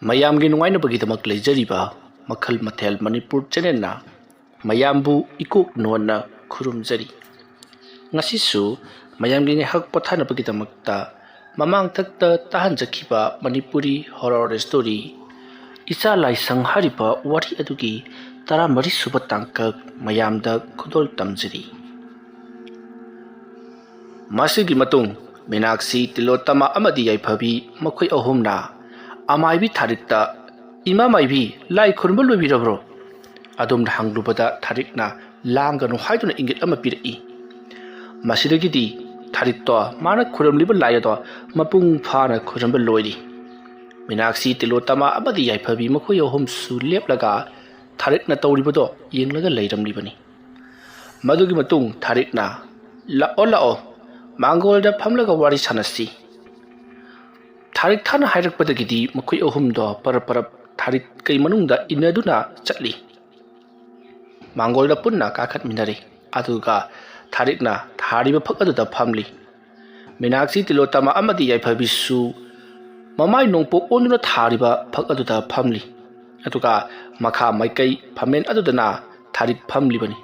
ꯃꯌꯥꯝꯒꯤ ꯅꯨꯡꯉꯥꯏꯅꯕꯒꯤꯗꯃꯛ ꯂꯩꯖꯔꯤꯕ ꯃꯈꯜ ꯃꯊꯦꯜ ꯃꯅꯤꯄꯨꯔ ꯆꯦꯅꯦꯜꯅ ꯃꯌꯥꯝꯕꯨ ꯏꯀꯣꯛ ꯅꯣꯟꯅ ꯈꯨꯔꯨꯝꯖꯔꯤ꯫ ꯉꯁꯤꯁꯨ ꯃꯌꯥꯝꯒꯤ ꯉꯥꯏꯍꯥꯛ ꯄꯣꯊꯥꯅꯕꯒꯤꯗꯃꯛꯇ ꯃꯃꯥꯡꯊꯛꯇ ꯇꯥꯍꯟꯖꯈꯤꯕ ꯃꯅꯤꯄꯨꯔꯤ ꯍꯣꯔꯔ ꯁ꯭ꯇꯣꯔꯤ ꯏꯆꯥ ꯂꯥꯏꯁꯪ ꯍꯥꯏꯔꯤꯕ ꯋꯥꯔꯤ ꯑꯗꯨꯒꯤ 14ꯁꯨꯕ ꯇꯥꯡꯀꯛ ꯃꯌꯥꯝꯗ ꯈꯨꯗꯣꯜ ꯇꯝꯖꯔꯤ꯫ ꯃꯁꯤꯒꯤ ꯃꯇꯨꯡ ꯃꯤꯅꯥꯛꯁꯤ, ꯇꯤꯂꯣꯠꯇꯃꯥ ꯑꯃꯗꯤ ꯌꯥꯏꯐꯕꯤ ꯃꯈꯣꯏ ꯑꯍꯨꯝꯅ ꯑꯃꯥꯏꯕꯤ ꯊꯥꯔꯤꯛꯇ "ꯏꯃꯥ ꯃꯥꯏꯕꯤ, ꯂꯥꯏ ꯈꯨꯔꯨꯝꯕ ꯂꯣꯏꯕꯤꯔꯕ꯭ꯔꯣ?" ꯑꯗꯣꯝꯅ ꯍꯪꯂꯨꯕꯗ ꯊꯥꯔꯤꯛꯅ ꯂꯥꯡꯒꯅꯨ ꯍꯥꯏꯗꯨꯅ ꯏꯪꯒꯤꯠ ꯑꯃ ꯄꯤꯔꯛꯏ꯫ ꯃꯁꯤꯗꯒꯤꯗꯤ ꯊꯥꯔꯤꯛꯇꯣ ꯃꯥꯅ ꯈꯨꯔꯨꯝꯂꯤꯕ ꯂꯥꯏ ꯑꯗꯣ ꯃꯄꯨꯡ ꯐꯥꯅ ꯈꯨꯔꯨꯝꯕ ꯂꯣꯏꯔꯤ꯫ ꯃꯤꯅꯥꯛꯁꯤ, ꯇꯤꯂꯣꯠꯇꯃꯥ ꯑꯃꯗꯤ ꯌꯥꯏꯐꯕꯤ ꯃꯈꯣꯏ ꯑꯍꯨꯝꯁꯨ ꯂꯦꯞꯂꯒ ꯊꯥꯔꯤꯛꯅ ꯇꯧꯔꯤꯕꯗꯣ ꯌꯦꯡꯂꯒ ꯂꯩꯔꯝꯂꯤꯕꯅꯤ꯫ ꯃꯗꯨꯒꯤ ꯃꯇꯨꯡ ꯊꯥꯔꯤꯛꯅ "ꯂꯥꯛꯑꯣ ꯂꯥꯛꯑꯣ, ꯃꯥꯡꯒꯣꯜꯗ ꯐꯝꯂꯒ ꯋꯥꯔꯤ ꯁꯥꯟꯅꯁꯤ." ꯊꯥꯔꯤꯛ ꯊꯥꯅ ꯍꯥꯏꯔꯛꯄꯗꯒꯤꯗꯤ ꯃꯈꯣꯏ ꯑꯍꯨꯝꯗꯣ ꯄꯔꯞ ꯄꯔꯞ ꯊꯥꯔꯤꯛ ꯀꯩ ꯃꯅꯨꯡꯗ ꯏꯟꯅꯗꯨꯅ ꯆꯠꯂꯤ꯫ ꯃꯥꯡꯒꯣꯜꯗ ꯄꯨꯟꯅ ꯀꯥꯈꯠꯃꯤꯟꯅꯔꯤ, ꯑꯗꯨꯒ ꯊꯥꯔꯤꯛꯅ ꯊꯥꯔꯤꯕ ꯐꯛ ꯑꯗꯨꯗ ꯐꯝꯂꯤ꯫ ꯃꯤꯅꯥꯛꯁꯤ, ꯇꯤꯂꯣꯠꯇꯃꯥ ꯑꯃꯗꯤ ꯌꯥꯏꯐꯕꯤꯁꯨ ꯃꯃꯥꯏ ꯅꯣꯡꯄꯣꯛ ꯑꯣꯟꯗꯨꯅ ꯊꯥꯔꯤꯕ ꯐꯛ ꯑꯗꯨꯗ ꯐꯝꯂꯤ, ꯑꯗꯨꯒ ꯃꯈꯥ ꯃꯥꯏꯀꯩ ꯐꯝꯃꯦꯟ ꯑꯗꯨꯗꯅ ꯊꯥꯔꯤꯛ ꯐꯝꯂꯤꯕꯅꯤ꯫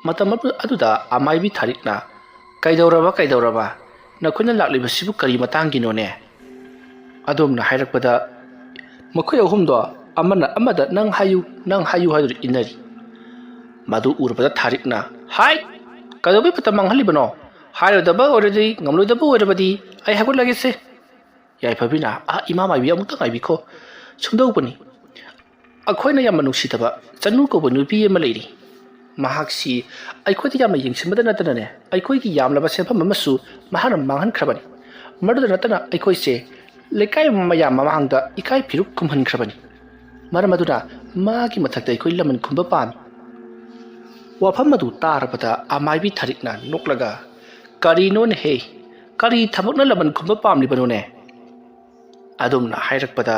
ꯃꯇꯝ ꯑꯗꯨꯗ ꯑꯃꯥꯏꯕꯤ ꯊꯥꯔꯤꯛꯅ "ꯀꯩꯗꯧꯔꯕ? ꯅꯈꯣꯏꯅ ꯂꯥꯛꯂꯤꯕꯁꯤꯕꯨ ꯀꯔꯤ ꯃꯇꯥꯡꯒꯤꯅꯣꯅꯦ?" ꯑꯗꯣꯝꯅ ꯍꯥꯏꯔꯛꯄꯗ ꯃꯈꯣꯏ ꯑꯍꯨꯝꯗꯣ ꯑꯃꯅ ꯑꯃꯗ "ꯅꯪ ꯍꯥꯏꯌꯨ ꯍꯥꯏꯗꯨꯅ ꯏꯟꯅꯔꯤ꯫ ꯃꯗꯨ ꯎꯔꯕꯗ ꯊꯥꯔꯤꯛꯅ "ꯍꯥꯏꯠ! ꯀꯩꯗꯧꯕꯩ ꯃꯇꯝ ꯃꯥꯡꯍꯜꯂꯤꯕꯅꯣ? ꯍꯥꯏꯔꯣꯏꯗꯕ ꯑꯣꯏꯔꯗꯤ, ꯉꯝꯂꯣꯏꯗꯕ ꯑꯣꯏꯔꯕꯗꯤ ꯑꯩ ꯍꯧꯒꯠꯂꯒꯦꯁꯦ." ꯌꯥꯏꯐꯕꯤꯅ "ꯏꯃꯥ ꯃꯥꯏꯕꯤ, ꯑꯃꯨꯛꯇ ꯉꯥꯏꯕꯤꯈꯣ, ꯁꯨꯝꯗꯧꯕꯅꯤ, ꯑꯩꯈꯣꯏꯅ ꯌꯥꯝꯅ ꯅꯨꯡꯁꯤꯗꯕ ꯆꯅꯨ ꯀꯧꯕ ꯅꯨꯄꯤ ꯑꯃ ꯂꯩꯔꯤ꯫ ꯃꯍꯥꯛꯁꯤ ꯑꯩꯈꯣꯏꯗ ꯌꯥꯝꯅ ꯌꯦꯡꯁꯤꯟꯕꯗ ꯅꯠꯇꯅꯅꯦ, ꯑꯩꯈꯣꯏꯒꯤ ꯌꯥꯝꯂꯕ ꯁꯦꯟꯐꯝ ꯑꯃꯁꯨ ꯃꯍꯥꯛꯅ ꯃꯥꯡꯍꯟꯈ꯭ꯔꯕꯅꯤ꯫ ꯃꯗꯨꯗ ꯅꯠꯇꯅ ꯑꯩꯈꯣꯏꯁꯦ ꯂꯩꯀꯥꯏ ꯃꯌꯥꯝ ꯃꯃꯥꯡꯗ ꯏꯀꯥꯏ ꯐꯤꯔꯨꯛ ꯈꯨꯝꯍꯟꯈ꯭ꯔꯕꯅꯤ꯫ ꯃꯔꯝ ꯑꯗꯨꯅ ꯃꯥꯒꯤ ꯃꯊꯛꯇ ꯑꯩꯈꯣই ꯂꯃꯟ ꯈꯨꯝꯕ ꯄꯥꯝꯃꯤ." ꯋꯥꯐꯝ ꯑꯗꯨ ꯇꯥꯔꯕꯗ ꯑꯃꯥꯏꯕꯤ ꯊꯥꯔꯤꯛꯅ ꯅꯣꯛꯂꯒ "ꯀꯔꯤꯅꯣꯅꯦꯍꯦ, ꯀꯔꯤ ꯊꯕꯛꯅ ꯂꯃꯟ ꯈꯨꯝꯕ ꯄꯥꯝꯂꯤꯕꯅꯣꯅꯦ?" ꯑꯗꯣꯝꯅ ꯍꯥꯏꯔꯛꯄꯗ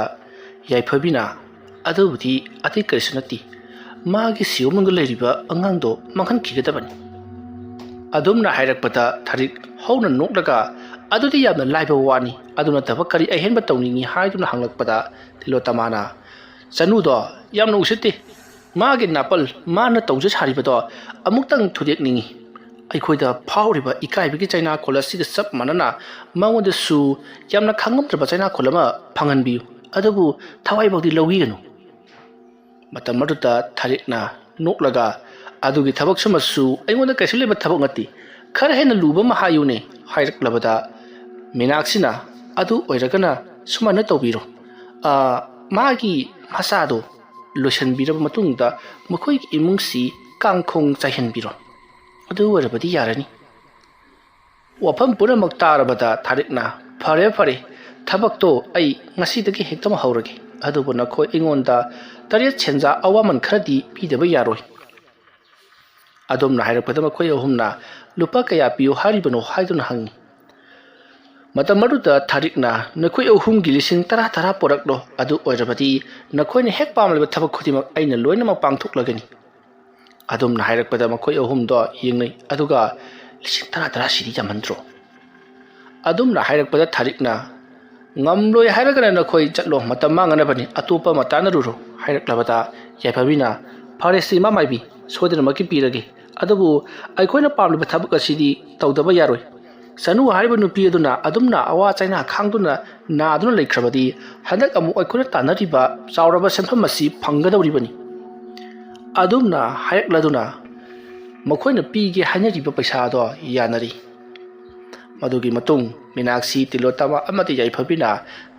ꯌꯥꯏꯐꯕꯤꯅ "ꯑꯗꯨꯕꯨꯗꯤ ꯑꯇꯩ ꯀꯔꯤꯁꯨ ꯅꯠꯇꯦ, ꯃꯥꯒꯤ ꯁꯤꯌꯣꯝꯕꯨꯡꯗ ꯂꯩꯔꯤꯕ ꯑꯉꯥꯡꯗꯣ ꯃꯥꯡꯍꯟꯈꯤꯒꯗꯕꯅꯤ." ꯑꯗꯣꯝꯅ ꯍꯥꯏꯔꯛꯄꯗ ꯊꯥꯔꯤꯛ ꯍꯧꯅ ꯅꯣꯛꯂꯒ "ꯑꯗꯨꯗꯤ ꯌꯥꯝꯅ ꯂꯥꯏꯕ ꯋꯥꯅꯤ, ꯑꯗꯨ ꯅꯠꯇꯕ ꯀꯔꯤ ꯑꯍꯦꯟꯕ ꯇꯧꯅꯤꯡꯉꯤ?" ꯍꯥꯏꯗꯨꯅ ꯍꯪꯂꯛꯄꯗ ꯇꯤꯂꯣꯠꯇꯃꯥꯅ "ꯆꯅꯨꯗꯣ ꯌꯥꯝꯅ ꯎꯁꯤꯠꯇꯦ, ꯃꯥꯒꯤ ꯅꯥꯄꯜ ꯃꯥꯅ ꯇꯧꯖ ꯁꯥꯔꯤꯕꯗꯣ ꯑꯃꯨꯛꯇꯪ ꯊꯨꯗꯦꯛꯅꯤꯡꯉꯤ꯫ ꯑꯩꯈꯣꯏꯗ ꯐꯥꯎꯔꯤꯕ ꯏꯀꯥꯏꯕꯒꯤ ꯆꯩꯅꯥꯈꯣꯜ ꯑꯁꯤꯒ ꯆꯞ ꯃꯥꯟꯅꯅ ꯃꯉꯣꯟꯗꯁꯨ ꯌꯥꯝꯅ ꯈꯥꯡꯉꯝꯗ꯭ꯔꯕ ꯆꯩꯅꯥꯈꯣꯜ ꯑꯃ ꯐꯪꯍꯟꯕꯤꯌꯨ, ꯑꯗꯨꯕꯨ ꯊꯋꯥꯏꯐꯥꯎꯗꯤ ꯂꯧꯕꯤꯒꯅꯨ." ꯃꯇꯝ ꯑꯗꯨꯗ ꯊꯥꯔꯤꯛꯅ ꯅꯣꯛꯂꯒ "ꯑꯗꯨꯒꯤ ꯊꯕꯛꯁꯨꯃꯁꯨ ꯑꯩꯉꯣꯟꯗ ꯀꯩꯁꯨ ꯂꯩꯕ ꯊꯕꯛ ꯅꯠꯇꯦ, ꯈꯔ ꯍꯦꯟꯅ ꯂꯨꯕ ꯑꯃ ꯍꯥꯏꯌꯨꯅꯦ." ꯍꯥꯏꯔꯛꯂꯕꯗ ꯃꯤꯅꯥꯛꯁꯤꯅ "ꯑꯗꯨ ꯑꯣꯏꯔꯒꯅ ꯁꯨꯃꯥꯏꯅ ꯇꯧꯕꯤꯔꯣ, ꯃꯥꯒꯤ ꯃꯆꯥꯗꯣ ꯂꯣꯏꯁꯤꯟꯕꯤꯔꯕ ꯃꯇꯨꯡꯗ ꯃꯈꯣꯏꯒꯤ ꯏꯃꯨꯡꯁꯤ ꯀꯥꯡꯈꯣꯡ ꯆꯥꯏꯍꯟꯕꯤꯔꯣ, ꯑꯗꯨ ꯑꯣꯏꯔꯕꯗꯤ ꯌꯥꯔꯅꯤ." ꯋꯥꯐꯝ ꯄꯨꯝꯅꯃꯛ ꯇꯥꯔꯕꯗ ꯊꯥꯔꯤꯛꯅ "ꯐꯔꯦ, ꯊꯕꯛꯇꯣ ꯑꯩ ꯉꯁꯤꯗꯒꯤ ꯍꯦꯛꯇꯃꯛ ꯍꯧꯔꯒꯦ, ꯑꯗꯨꯕꯨ ꯅꯈꯣꯏ ꯑꯩꯉꯣꯟꯗ 7 ꯁꯦꯟꯖꯥ ꯑꯋꯥꯃꯟ ꯈꯔꯗꯤ ꯄꯤꯗꯕ ꯌꯥꯔꯣꯏ." ꯑꯗꯣꯝꯅ ꯍꯥꯏꯔꯛꯄꯗ ꯃꯈꯣꯏ ꯑꯍꯨꯝꯅ "ꯂꯨꯄꯥ ꯀꯌꯥ ꯄꯤꯌꯨ ꯍꯥꯏꯔꯤꯕꯅꯣ?" ꯍꯥꯏꯗꯨꯅ ꯍꯪꯉꯤ꯫ ꯃꯇꯝ ꯑꯗꯨꯗ ꯊꯥꯔꯤꯛꯅ "ꯅꯈꯣꯏ ꯑꯍꯨꯝꯒꯤ ꯂꯤꯁꯤꯡ 10 ꯄꯣꯔꯛꯂꯣ, ꯑꯗꯨ ꯑꯣꯏꯔꯕꯗꯤ ꯅꯈꯣꯏꯅ ꯍꯦꯛ ꯄꯥꯝꯂꯤꯕ ꯊꯕꯛ ꯈꯨꯗꯤꯡꯃꯛ ꯑꯩꯅ ꯂꯣꯏꯅꯃꯛ ꯄꯥꯡꯊꯣꯛꯂꯒꯅꯤ." ꯑꯗꯣꯝꯅ ꯍꯥꯏꯔꯛꯄꯗ ꯃꯈꯣꯏ ꯑꯍꯨꯝꯗꯣ ꯌꯦꯡꯅꯩ, ꯑꯗꯨꯒ "ꯂꯤꯁꯤꯡ 10 ꯁꯤꯗꯤ ꯌꯥꯝꯃꯟꯗ꯭ꯔꯣ?" ꯑꯗꯣꯝꯅ ꯍꯥꯏꯔꯛꯄꯗ ꯊꯥꯔꯤꯛꯅ "ꯉꯝꯂꯣꯏ ꯍꯥꯏꯔꯒꯅ ꯅꯈꯣꯏ ꯆꯠꯂꯣ, ꯃꯇꯝ ꯃꯥꯡꯅꯕꯅꯤ, ꯑꯇꯣꯞꯄ ꯑꯃ ꯇꯥꯟꯅꯔꯨꯔꯣ." ꯍꯥꯏꯔꯛꯂꯕꯗ ꯌꯥꯏꯐꯕꯤꯅ "ꯐꯔꯦꯁꯦ ꯏꯃꯥ ꯃꯥꯏꯕꯤ, ꯁꯣꯏꯗꯅꯃꯛꯀꯤ ꯄꯤꯔꯒꯦ, ꯑꯗꯨꯕꯨ ꯑꯩꯈꯣꯏꯅ ꯄꯥꯝꯂꯤꯕ ꯊꯕꯛ ꯑꯁꯤꯗꯤ ꯇꯧꯗꯕ ꯌꯥꯔꯣꯏ. ꯆꯅꯨ ꯍꯥꯏꯔꯤꯕ ꯅꯨꯄꯤ ꯑꯗꯨꯅ ꯑꯗꯨꯝꯅ ꯑꯋꯥ ꯆꯩꯅꯥ ꯈꯥꯡꯗꯨꯅ ꯅꯥꯗꯨꯅ ꯂꯩꯈ꯭ꯔꯕꯗꯤ ꯍꯟꯗꯛ ꯑꯃꯨꯛ ꯑꯩꯈꯣꯏꯅ ꯇꯥꯟꯅꯔꯤꯕ ꯆꯥꯎꯔꯕ ꯁꯦꯟꯐꯝ ꯑꯁꯤ ꯐꯪꯒꯗꯧꯔꯤꯕꯅꯤ." ꯑꯗꯨꯝꯅ ꯍꯥꯏꯔꯛꯂꯗꯨꯅ ꯃꯈꯣꯏꯅ ꯄꯤꯒꯦ ꯍꯥꯏꯅꯔꯤꯕ ꯄꯩꯁꯥ ꯑꯗꯣ ꯌꯥꯅꯔꯤ꯫ ꯃꯗꯨꯒꯤ ꯃꯇꯨꯡ ꯃꯤꯅꯥꯛꯁꯤ, ꯇꯤꯂꯣꯠꯇꯃꯥ ꯑꯃꯗꯤ ꯌꯥꯏꯐꯕꯤꯅ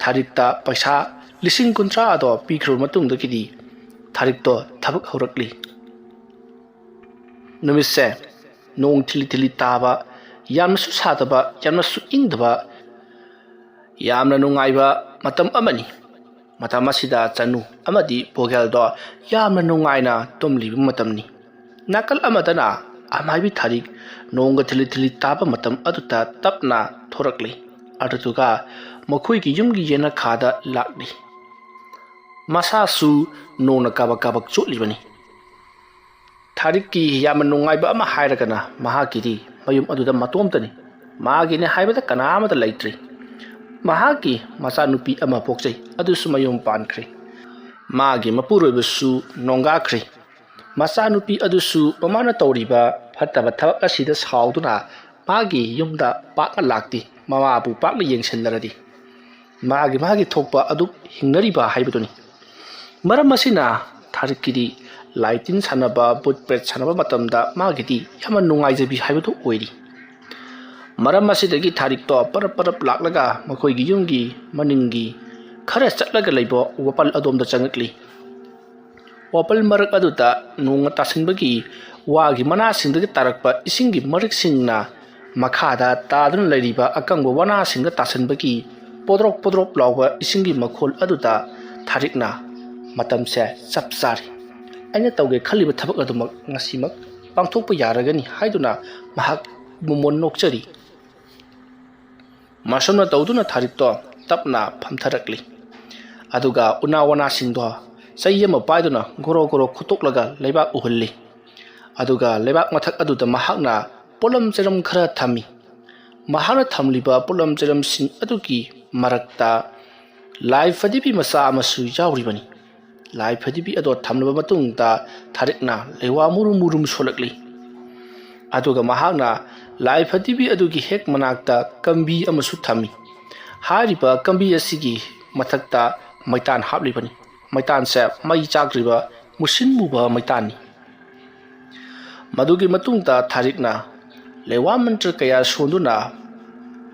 ꯊꯥꯔꯤꯛꯇ ꯄꯩꯁꯥ 50,000 ꯑꯗꯣ ꯄꯤꯈ꯭ꯔꯕ ꯃꯇꯨꯡꯗꯒꯤꯗꯤ ꯊꯥꯔꯤꯛꯇꯣ ꯊꯕꯛ ꯍꯧꯔꯛꯂꯤ꯫ ꯅꯨꯃꯤꯠꯁꯦ ꯅꯣꯡ ꯊꯤꯂꯤ ꯊꯤꯂꯤ ꯇꯥꯕ, ꯌꯥꯝꯅꯁꯨ ꯁꯥꯗꯕ, ꯌꯥꯝꯅꯁꯨ ꯏꯪꯗꯕ, ꯌꯥꯝꯅ ꯅꯨꯡꯉꯥꯏꯕ ꯃꯇꯝ ꯑꯃꯅꯤ꯫ ꯃꯇꯝ ꯑꯁꯤꯗ ꯆꯅꯨ ꯑꯃꯗꯤ ꯕꯣꯒꯦꯜꯗꯣ ꯌꯥꯝꯅ ꯅꯨꯡꯉꯥꯏꯅ ꯇꯨꯝꯂꯤꯕ ꯃꯇꯝꯅꯤ꯫ ꯅꯥꯀꯜ ꯑꯃꯗꯅ ꯑꯃꯥꯏꯕꯤ ꯊꯥꯔꯤꯛ ꯅꯣꯡꯒ ꯊꯤꯂꯤ ꯊꯤꯂꯤ ꯇꯥꯕ ꯃꯇꯝ ꯑꯗꯨꯗ ꯇꯞꯅ ꯊꯣꯔꯛꯂꯤ, ꯑꯗꯨꯗꯨꯒ ꯃꯈꯣꯏꯒꯤ ꯌꯨꯝꯒꯤ ꯌꯦꯅꯈꯥꯗ ꯂꯥꯛꯂꯤ꯫ ꯃꯁꯥꯁꯨ ꯅꯣꯡꯅ ꯀꯥꯕꯛ ꯀꯥꯕꯛ ꯆꯣꯠꯂꯤꯕꯅꯤ꯫ ꯊꯥꯔꯤꯛꯀꯤ ꯌꯥꯝꯅ ꯅꯨꯡꯉꯥꯏꯕ ꯑꯃ ꯍꯥꯏꯔꯒꯅ ꯃꯍꯥꯛꯀꯤꯗꯤ ꯃꯌꯨꯝ ꯑꯗꯨꯗ ꯃꯇꯣꯝꯇꯅꯤ, ꯃꯥꯒꯤꯅꯦ ꯍꯥꯏꯕꯗ ꯀꯅꯥ ꯑꯃꯠꯇ ꯂꯩꯇ꯭ꯔꯤ꯫ ꯃꯍꯥꯛꯀꯤ ꯃꯆꯥꯅꯨꯄꯤ ꯑꯃ ꯄꯣꯛꯆꯩ ꯑꯗꯨꯁꯨ ꯃꯌꯨꯝ ꯄꯥꯟꯈ꯭ꯔꯦ ꯃꯥꯒꯤ ꯃꯄꯨꯔꯣꯏꯕꯁꯨ ꯅꯣꯡꯒꯥꯈ꯭ꯔꯦ ꯃꯆꯥꯅꯨꯄꯤ ꯑꯗꯨꯁꯨ ꯃꯃꯥꯅ ꯇꯧꯔꯤꯕ ꯐꯠꯇꯕ ꯊꯕꯛ ꯑꯁꯤꯗ ꯁꯥꯎꯗꯨꯅ ꯃꯥꯒꯤ ꯌꯨꯝꯗ ꯄꯥꯛꯅ ꯂꯥꯛꯇꯦ ꯃꯃꯥꯕꯨ ꯄꯥꯛꯅ ꯌꯦꯡꯁꯤꯟꯅꯔꯗꯤ ꯃꯥꯒꯤ ꯊꯣꯛꯄ ꯑꯗꯨ ꯍꯤꯡꯅꯔꯤꯕ ꯍꯥꯏꯕꯗꯨꯅꯤ ꯃꯔꯝ ꯑꯁꯤꯅ ꯊꯥꯔꯤꯛꯀꯤꯗꯤ ꯂꯥꯏ ꯇꯤꯟ ꯁꯥꯟꯅꯕ ꯕꯨꯠ ꯄ꯭ꯔꯦꯠ ꯁꯥꯟꯅꯕ ꯃꯇꯝꯗ ꯃꯥꯒꯤꯗꯤ ꯌꯥꯝꯅ ꯅꯨꯡꯉꯥꯏꯖꯕꯤ ꯍꯥꯏꯕꯗꯨ ꯑꯣꯏꯔꯤ ꯃꯔꯝ ꯑꯁꯤꯗꯒꯤ ꯊꯥꯔꯤꯛꯇꯣ ꯄꯔꯞ ꯂꯥꯛꯂꯒ ꯃꯈꯣꯏꯒꯤ ꯌꯨꯝꯒꯤ ꯃꯅꯤꯡꯒꯤ ꯈꯔ ꯆꯠꯂꯒ ꯂꯩꯕ ꯋꯥꯄꯜ ꯑꯗꯣꯝꯗ ꯆꯪꯉꯛꯂꯤ ꯋꯥꯄꯜ ꯃꯔꯛ ꯑꯗꯨꯗ ꯅꯣꯡꯅ ꯇꯥꯁꯤꯟꯕꯒꯤ ꯋꯥꯒꯤ ꯃꯅꯥꯁꯤꯡꯗꯒꯤ ꯇꯥꯔꯛꯄ ꯏꯁꯤꯡꯒꯤ ꯃꯔꯤꯛꯁꯤꯡꯅ ꯃꯈꯥꯗ ꯇꯥꯗꯨꯅ ꯂꯩꯔꯤꯕ ꯑꯀꯪꯕ ꯋꯥꯅꯥꯁꯤꯡꯗ ꯇꯥꯁꯤꯟꯕꯒꯤ ꯄꯣꯗ꯭ꯔꯣꯛ ꯂꯥꯎꯕ ꯏꯁꯤꯡꯒꯤ ꯃꯈꯣꯜ ꯑꯗꯨꯗ ꯊꯥꯔꯤꯛꯅ ꯃꯇꯝꯁꯦ ꯆꯞ ꯆꯥꯔꯤ ꯑꯩꯅ ꯇꯧꯒꯦ ꯈꯜꯂꯤꯕ ꯊꯕꯛ ꯑꯗꯨꯃꯛ ꯉꯁꯤꯃꯛ ꯄꯥꯡꯊꯣꯛꯄ ꯌꯥꯔꯒꯅꯤ ꯍꯥꯏꯗꯨꯅ ꯃꯍꯥꯛ ꯃꯣꯃꯣꯟ ꯅꯣꯛꯆꯔꯤ ꯃꯁꯨꯝꯅ ꯇꯧꯗꯨꯅ ꯊꯥꯔꯤꯛꯇꯣ ꯇꯞꯅ ꯐꯝꯊꯔꯛꯂꯤ ꯑꯗꯨꯒ ꯎꯅꯥ ꯋꯥꯅꯥꯁꯤꯡꯗꯣ ꯆꯩ ꯑꯃ ꯄꯥꯏꯗꯨꯅ ꯒꯣꯔꯣ ꯈꯨꯠꯇꯣꯛꯂꯒ ꯂꯩꯕꯥꯛ ꯎꯍꯜꯂꯤ ꯑꯗꯨꯒ ꯂꯩꯕꯥꯛ ꯃꯊꯛ ꯑꯗꯨꯗ ꯃꯍꯥꯛꯅ ꯄꯣꯠꯂꯝ ꯆꯩꯔꯝ ꯈꯔ ꯊꯝꯃꯤ ꯃꯍꯥꯛꯅ ꯊꯝꯂꯤꯕ ꯄꯣꯠꯂꯝ ꯆꯩꯔꯝꯁꯤꯡ ꯑꯗꯨꯒꯤ ꯃꯔꯛꯇ ꯂꯥꯏ ꯐꯗꯤꯕꯤ ꯃꯆꯥ ꯑꯃꯁꯨ ꯌꯥꯎꯔꯤꯕꯅꯤ ꯂꯥꯏ ꯐꯗꯤꯕꯤ ꯑꯗꯣ ꯊꯝꯂꯕ ꯃꯇꯨꯡꯗ ꯊꯥꯔꯤꯛꯅ ꯂꯩꯋꯥ ꯃꯨꯔꯨꯝ ꯁꯣꯜꯂꯛꯂꯤ ꯑꯗꯨꯒ ꯃꯍꯥꯛꯅ ꯂꯥꯏ ꯐꯗꯤꯕꯤ ꯑꯗꯨꯒꯤ ꯍꯦꯛ ꯃꯅꯥꯛꯇ ꯀꯝꯕꯤ ꯑꯃꯁꯨ ꯊꯝꯃꯤ ꯍꯥꯏꯔꯤꯕ ꯀꯝꯕꯤ ꯑꯁꯤꯒꯤ ꯃꯊꯛꯇ ꯃꯩꯇꯥꯟ ꯍꯥꯞꯂꯤꯕꯅꯤ ꯃꯩꯇꯥꯟꯁꯦ ꯃꯩ ꯆꯥꯛꯇ꯭ꯔꯤꯕ ꯃꯨꯁꯤꯟ ꯃꯨꯕ ꯃꯩꯇꯥꯟꯅꯤ ꯃꯗꯨꯒꯤ ꯃꯇꯨꯡꯗ ꯊꯥꯔꯤꯛꯅ ꯂꯩꯋꯥ ꯃꯟꯇ꯭ꯔ ꯀꯌꯥ ꯁꯣꯟꯗꯨꯅ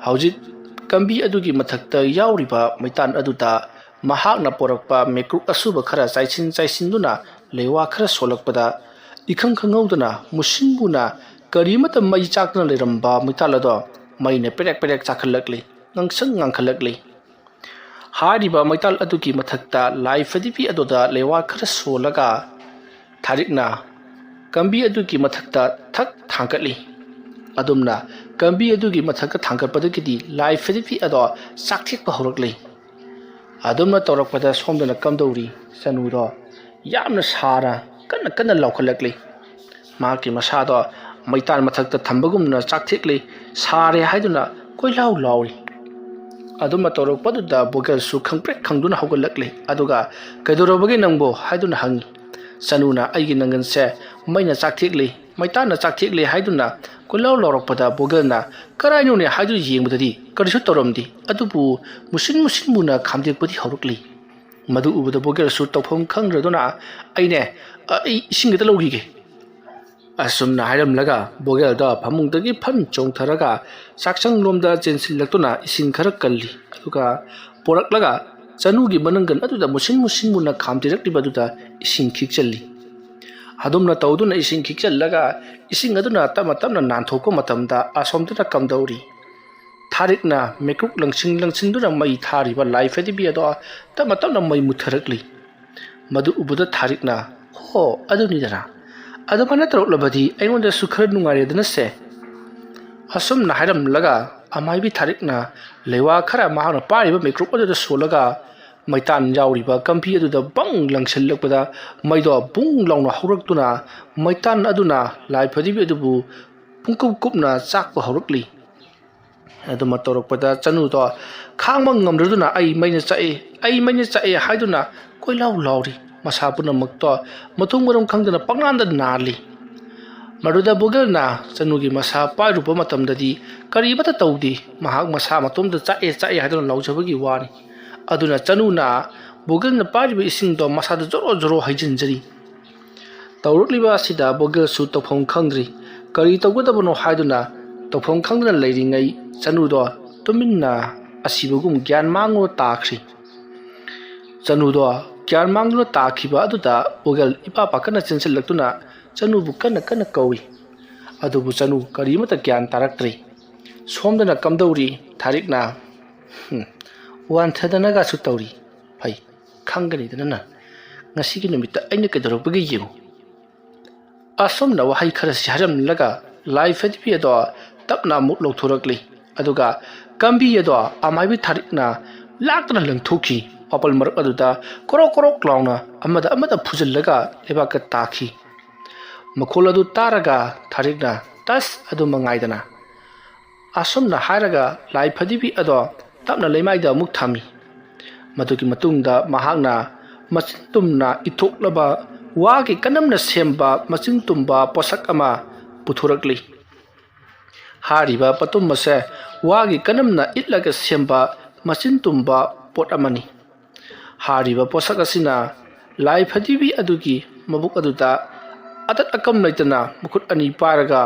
ꯍꯧꯖꯤꯛ ꯀꯝꯕꯤ ꯑꯗꯨꯒꯤ ꯃꯊꯛꯇ ꯌꯥꯎꯔꯤꯕ ꯃꯩꯇꯥꯟ ꯑꯗꯨꯗ ꯃꯍꯥꯛꯅ ꯄꯣꯔꯛꯄ ꯃꯦꯀ꯭ꯔꯨꯛ ꯑꯁꯨꯕ ꯈꯔ ꯆꯥꯏꯁꯤꯟꯗꯨꯅ ꯂꯩꯋꯥ ꯈꯔ ꯁꯣꯜꯂꯛꯄꯗ ꯏꯈꯪ ꯈꯪꯍꯧꯗꯅ ꯃꯨꯁꯤꯟ ꯃꯨꯅ ꯀꯔꯤꯃꯠꯇ ꯃꯩ ꯆꯥꯛꯇꯨꯅ ꯂꯩꯔꯝꯕ ꯃꯩꯇꯥꯟ ꯑꯗꯣ ꯃꯩꯅ ꯄꯦꯔꯦꯛ ꯆꯥꯛꯈꯠꯂꯛꯂꯤ ꯉꯥꯡꯁꯪ ꯉꯥꯡꯈꯠꯂꯛꯂꯤ ꯍꯥꯏꯔꯤꯕ ꯃꯩꯇꯥꯟ ꯑꯗꯨꯒꯤ ꯃꯊꯛꯇ ꯂꯥꯏ ꯐꯗꯤꯕꯤ ꯑꯗꯨꯗ ꯂꯩꯋꯥ ꯈꯔ ꯁꯣꯜꯂꯒ ꯊꯥꯔꯤꯛꯅ ꯀꯝꯕꯤ ꯑꯗꯨꯒꯤ ꯃꯊꯛꯇ ꯊꯛ ꯊꯥꯡꯒꯠꯂꯤ ꯑꯗꯨꯝꯅ ꯀꯝꯕꯤ ꯑꯗꯨꯒꯤ ꯃꯊꯛꯇ ꯊꯥꯡꯒꯠꯄꯗꯒꯤꯗꯤ ꯂꯥꯏ ꯐꯗꯤꯕꯤ ꯑꯗꯣ ꯆꯥꯛꯊꯦꯛꯄ ꯍꯧꯔꯛꯂꯤ ꯑꯗꯨꯝꯅ ꯇꯧꯔꯛꯄꯗ ꯁꯣꯝꯗꯅ ꯀꯝꯗꯧꯔꯤ ꯆꯅꯨꯗꯣ ꯌꯥꯝꯅ ꯁꯥꯅ ꯀꯟꯅ ꯂꯥꯎꯈꯠꯂꯛꯂꯤ ꯃꯍꯥꯛꯀꯤ ꯃꯁꯥꯗꯣ ꯃꯩꯇꯥꯟ ꯃꯊꯛꯇ ꯊꯝꯕꯒꯨꯝꯅ ꯆꯥꯛꯊꯦꯛꯂꯤ ꯁꯥꯔꯦ ꯍꯥꯏꯗꯨꯅ ꯀꯣꯏꯂꯥꯎ ꯂꯥꯎꯔꯤ ꯑꯗꯨꯝꯅ ꯇꯧꯔꯛꯄꯗꯨꯗ ꯕꯣꯒꯦꯜꯁꯨ ꯈꯪꯄ꯭ꯔꯦꯛ ꯈꯪꯗꯨꯅ ꯍꯧꯒꯠꯂꯛꯂꯤ ꯑꯗꯨꯒ ꯀꯩꯗꯧꯔꯕꯒꯦ ꯅꯪꯕꯣ ꯍꯥꯏꯗꯨꯅ ꯍꯪꯉꯤ ꯆꯅꯨꯅ ꯑꯩꯒꯤ ꯅꯪꯒꯟꯁꯦ ꯃꯩꯅ ꯆꯥꯛꯊꯦꯛꯂꯤ ꯃꯩꯇꯥꯟꯅ ꯆꯥꯛꯊꯦꯛꯂꯤ ꯍꯥꯏꯗꯨꯅ ꯀꯣꯏꯂꯥꯎ ꯂꯥꯎꯔꯛꯄꯗ ꯕꯣꯒꯦꯜꯅ ꯀꯔꯥꯏꯅꯣꯅꯦ ꯍꯥꯏꯗꯨꯅ ꯌꯦꯡꯕꯗꯗꯤ ꯀꯔꯤꯁꯨ ꯇꯧꯔꯝꯗꯦ ꯑꯗꯨꯕꯨ ꯃꯨꯁꯤꯟ ꯃꯨꯅ ꯈꯥꯝꯗꯦꯛꯄꯗꯤ ꯍꯧꯔꯛꯂꯤ ꯃꯗꯨ ꯎꯕꯗ ꯕꯣꯒꯦꯜꯁꯨ ꯇꯧꯐꯝ ꯈꯪꯗ꯭ꯔꯗꯨꯅ ꯑꯩ ꯏꯁꯤꯡ ꯈꯤꯇ ꯂꯧꯈꯤꯒꯦ ꯑꯁꯨꯝꯅ ꯍꯥꯏꯔꯝꯂꯒ ꯕꯣꯒꯦꯜꯗꯣ ꯐꯃꯨꯡꯗꯒꯤ ꯐꯟ ꯆꯣꯡꯊꯔꯒ ꯆꯥꯛꯁꯪꯂꯣꯝꯗ ꯆꯦꯟꯁꯤꯜꯂꯛꯇꯨꯅ ꯏꯁꯤꯡ ꯈꯔ ꯀꯜꯂꯤ ꯑꯗꯨꯒ ꯄꯣꯔꯛꯂꯒ ꯆꯅꯨꯒꯤ ꯃꯅꯪꯒꯟ ꯑꯗꯨꯗ ꯃꯨꯁꯤꯟ ꯃꯨꯅ ꯈꯥꯝꯗꯦꯔꯛꯂꯤꯕꯗꯨꯗ ꯏꯁꯤꯡ ꯈꯤꯛꯆꯜꯂꯤ ꯑꯗꯨꯝꯅ ꯇꯧꯗꯨꯅ ꯏꯁꯤꯡ ꯈꯤꯛꯆꯜꯂꯒ ꯏꯁꯤꯡ ꯑꯗꯨꯅ ꯇꯞꯅ ꯅꯥꯟꯊꯣꯛꯄ ꯃꯇꯝꯗ ꯑꯁꯣꯝꯗꯅ ꯀꯝꯗꯧꯔꯤ ꯊꯥꯔꯤꯛꯅ ꯃꯦꯀ꯭ꯔꯨꯛ ꯂꯪꯁꯤꯟꯗꯨꯅ ꯃꯩ ꯊꯥꯔꯤꯕ ꯂꯥꯏ ꯐꯗꯤꯕꯤ ꯑꯗꯣ ꯇꯞꯅ ꯃꯩ ꯃꯨꯠꯊꯔꯛꯂꯤ ꯃꯗꯨ ꯎꯕꯗ ꯊꯥꯔꯤꯛꯅ ꯍꯣ ꯑꯗꯨꯅꯤꯗꯅ ꯑꯗꯨꯃꯥꯏꯅ ꯇꯧꯔꯛꯂꯕꯗꯤ ꯑꯩꯉꯣꯟꯗꯁꯨ ꯈꯔ ꯅꯨꯡꯉꯥꯏꯔꯦꯗꯅꯁꯦ ꯑꯁꯨꯝꯅ ꯍꯥꯏꯔꯝꯂꯒ ꯑꯃꯥꯏꯕꯤ ꯊꯥꯔꯤꯛꯅ ꯂꯩꯋꯥ ꯈꯔ ꯃꯍꯥꯛꯅ ꯄꯥꯏꯔꯤꯕ ꯃꯦꯀ꯭ꯔꯨꯛ ꯑꯗꯨꯗ ꯁꯣꯜꯂꯒ ꯃꯩꯇꯥꯟ ꯌꯥꯎꯔꯤꯕ ꯀꯝꯕꯤ ꯑꯗꯨꯗ ꯕꯪ ꯂꯪꯁꯤꯜꯂꯛꯄꯗ ꯃꯩꯗꯣ ꯕꯨꯡ ꯂꯥꯎꯅ ꯍꯧꯔꯛꯇꯨꯅ ꯃꯩꯇꯥꯟ ꯑꯗꯨꯅ ꯂꯥꯏ ꯐꯗꯤꯕꯤ ꯑꯗꯨꯕу ꯄꯨꯡꯀꯨꯞꯅ ꯆꯥꯛꯄ ꯍꯧꯔꯛꯂꯤ ꯑꯗꯨꯃ ꯇꯧꯔꯛꯄꯗ ꯆꯅꯨꯗꯣ ꯈꯥꯡꯕ ꯉꯝꯗ꯭ꯔꯗꯨꯅ ꯑꯩ ꯃꯩꯅ ꯆꯥꯛꯑꯦ ꯍꯥꯏꯗꯨꯅ ꯀꯣꯏꯂꯥꯎ ꯂꯥꯎꯔꯤ ꯃꯁꯥ ꯄꯨꯝꯅꯃꯛꯇꯣ ꯃꯊꯣꯡ ꯃꯔꯝ ꯈꯪꯗꯅ ꯄꯪꯅꯥꯟꯗ ꯅꯥꯜꯂꯤ ꯃꯗꯨꯗ ꯕꯣꯒꯦꯜꯅ ꯆꯅꯨꯒꯤ ꯃꯁꯥ ꯄꯥꯏꯔꯨꯕ ꯃꯇꯝꯗꯗꯤ ꯀꯔꯤꯃꯠꯇ ꯇꯧꯗꯦ ꯃꯍꯥꯛ ꯃꯁꯥ ꯃꯇꯣꯝꯗ ꯆꯥꯛꯑꯦ ꯍꯥꯏꯗꯨꯅ ꯂꯥꯎꯖꯕꯒꯤ ꯋꯥꯅꯤ ꯑꯗꯨꯅ ꯆꯅꯨꯅ ꯕꯣꯒꯦꯜꯅ ꯄꯥꯏꯔꯤꯕ ꯏꯁꯤꯡꯗꯣ ꯃꯁꯥꯗ ꯖꯣꯔꯣ ꯍꯩꯖꯤꯟꯖꯔꯤ ꯇꯧꯔꯛꯂꯤꯕ ꯑꯁꯤꯗ ꯕꯣꯒꯦꯜꯁꯨ ꯇꯧꯐꯝ ꯈꯪꯗ꯭ꯔꯤ ꯀꯔꯤ ꯇꯧꯒꯗꯕꯅꯣ ꯍꯥꯏꯗꯨꯅ ꯇꯧꯐꯝ ꯈꯪꯗꯅ ꯂꯩꯔꯤꯉꯩ ꯆꯅꯨꯗꯣ ꯇꯨꯃꯤꯟꯅ ꯑꯁꯤꯕꯒꯨꯝ ꯒ꯭ꯌꯥꯟ ꯃꯥꯡꯗꯨꯅ ꯇꯥꯈ꯭ꯔꯤ ꯆꯅꯨꯗꯣ ꯒ꯭ꯌꯥꯟ ꯃꯥꯡꯗꯨꯅ ꯇꯥꯈꯤꯕ ꯑꯗꯨꯗ ꯕꯣꯒꯦꯜ ꯏꯄꯥꯛꯀꯟꯅ ꯆꯦꯟꯁꯤꯜꯂꯛꯇꯨꯅ ꯆꯅꯨꯕꯨ ꯀꯟꯅ ꯀꯧꯏ ꯑꯗꯨꯕꯨ ꯆꯅꯨ ꯀꯔꯤꯃꯠꯇ ꯒ꯭ꯌꯥꯟ ꯇꯥꯔꯛꯇ꯭ꯔꯤ ꯁꯣꯝꯗꯅ ꯀꯝꯗꯧꯔꯤ ꯊꯥꯔꯤꯛꯅ ꯋꯥꯟꯊꯗꯅꯒꯁꯨ ꯇꯧꯔꯤ ꯐꯩ ꯈꯪꯒꯅꯤꯗꯅ ꯉꯁꯤꯒꯤ ꯅꯨꯃꯤꯠꯇ ꯑꯩꯅ ꯀꯩꯗꯧꯔꯛꯄꯒꯦ ꯌꯦꯡꯉꯨ ꯑꯁꯨꯝꯅ ꯋꯥꯍꯩ ꯈꯔꯁꯤ ꯍꯥꯏꯔꯝꯂꯒ ꯂꯥꯏ ꯐꯗꯤꯕꯤ ꯑꯗꯣ ꯇꯞꯅ ꯑꯃꯨꯛ ꯂꯧꯊꯣꯔꯛꯂꯤ ꯑꯗꯨꯒ ꯀꯝꯕꯤ ꯑꯗꯣ ꯑꯃꯥꯏꯕꯤ ꯊꯥꯔꯤꯛꯅ ꯂꯥꯛꯇꯨꯅ ꯂꯪꯊꯣꯛꯈꯤ ꯋꯥꯄꯜ ꯃꯔꯛ ꯑꯗꯨꯗ ꯀꯣꯔꯣꯛ ꯂꯥꯎꯅ ꯑꯃꯗ ꯐꯨꯖꯤꯜꯂꯒ ꯂꯩꯕꯥꯛꯇ ꯇꯥꯈꯤ ꯃꯈꯣꯜ ꯑꯗꯨ ꯇꯥꯔꯒ ꯊꯥꯔꯤꯛꯅ ꯇꯁ ꯑꯗꯨ ꯃꯉꯥꯏꯗꯅ ꯑꯁꯨꯝꯅ ꯍꯥꯏꯔꯒ ꯂꯥꯏ ꯐꯗꯤꯕꯤ ꯑꯗꯣ ꯇꯞꯅ ꯂꯩꯃꯥꯏꯗ ꯑꯃꯨꯛ ꯊꯝꯃꯤ꯫ ꯃꯗꯨꯒꯤ ꯃꯇꯨꯡꯗ ꯃꯍꯥꯛꯅ ꯃꯆꯤꯟ ꯇꯨꯝꯅ ꯏꯊꯣꯛꯂꯕ ꯋꯥꯒꯤ ꯀꯅꯝꯅ ꯁꯦꯝꯕ ꯃꯆꯤꯟ ꯇꯨꯝꯕ ꯄꯣꯠꯁꯛ ꯑꯃ ꯄꯨꯊꯣꯔꯛꯂꯤ꯫ ꯍꯥꯏꯔꯤꯕ ꯄꯣꯠꯇꯨꯝ ꯑꯁꯦ ꯋꯥꯒꯤ ꯀꯅꯝꯅ ꯏꯠꯂꯒ ꯁꯦꯝꯕ ꯃꯆꯤꯟ ꯇꯨꯝꯕ ꯄꯣꯠ ꯑꯃꯅꯤ꯫ ꯍꯥꯏꯔꯤꯕ ꯄꯣꯠꯁꯛ ꯑꯁꯤꯅ ꯂꯥꯏ ꯐꯗꯤꯕꯤ ꯑꯗꯨꯒꯤ ꯃꯕꯨꯛ ꯑꯗꯨꯗ ꯑꯇꯠ ꯑꯀꯝ ꯂꯩꯇꯅ ꯃꯈꯨꯠ ꯑꯅꯤ ꯄꯥꯏꯔꯒ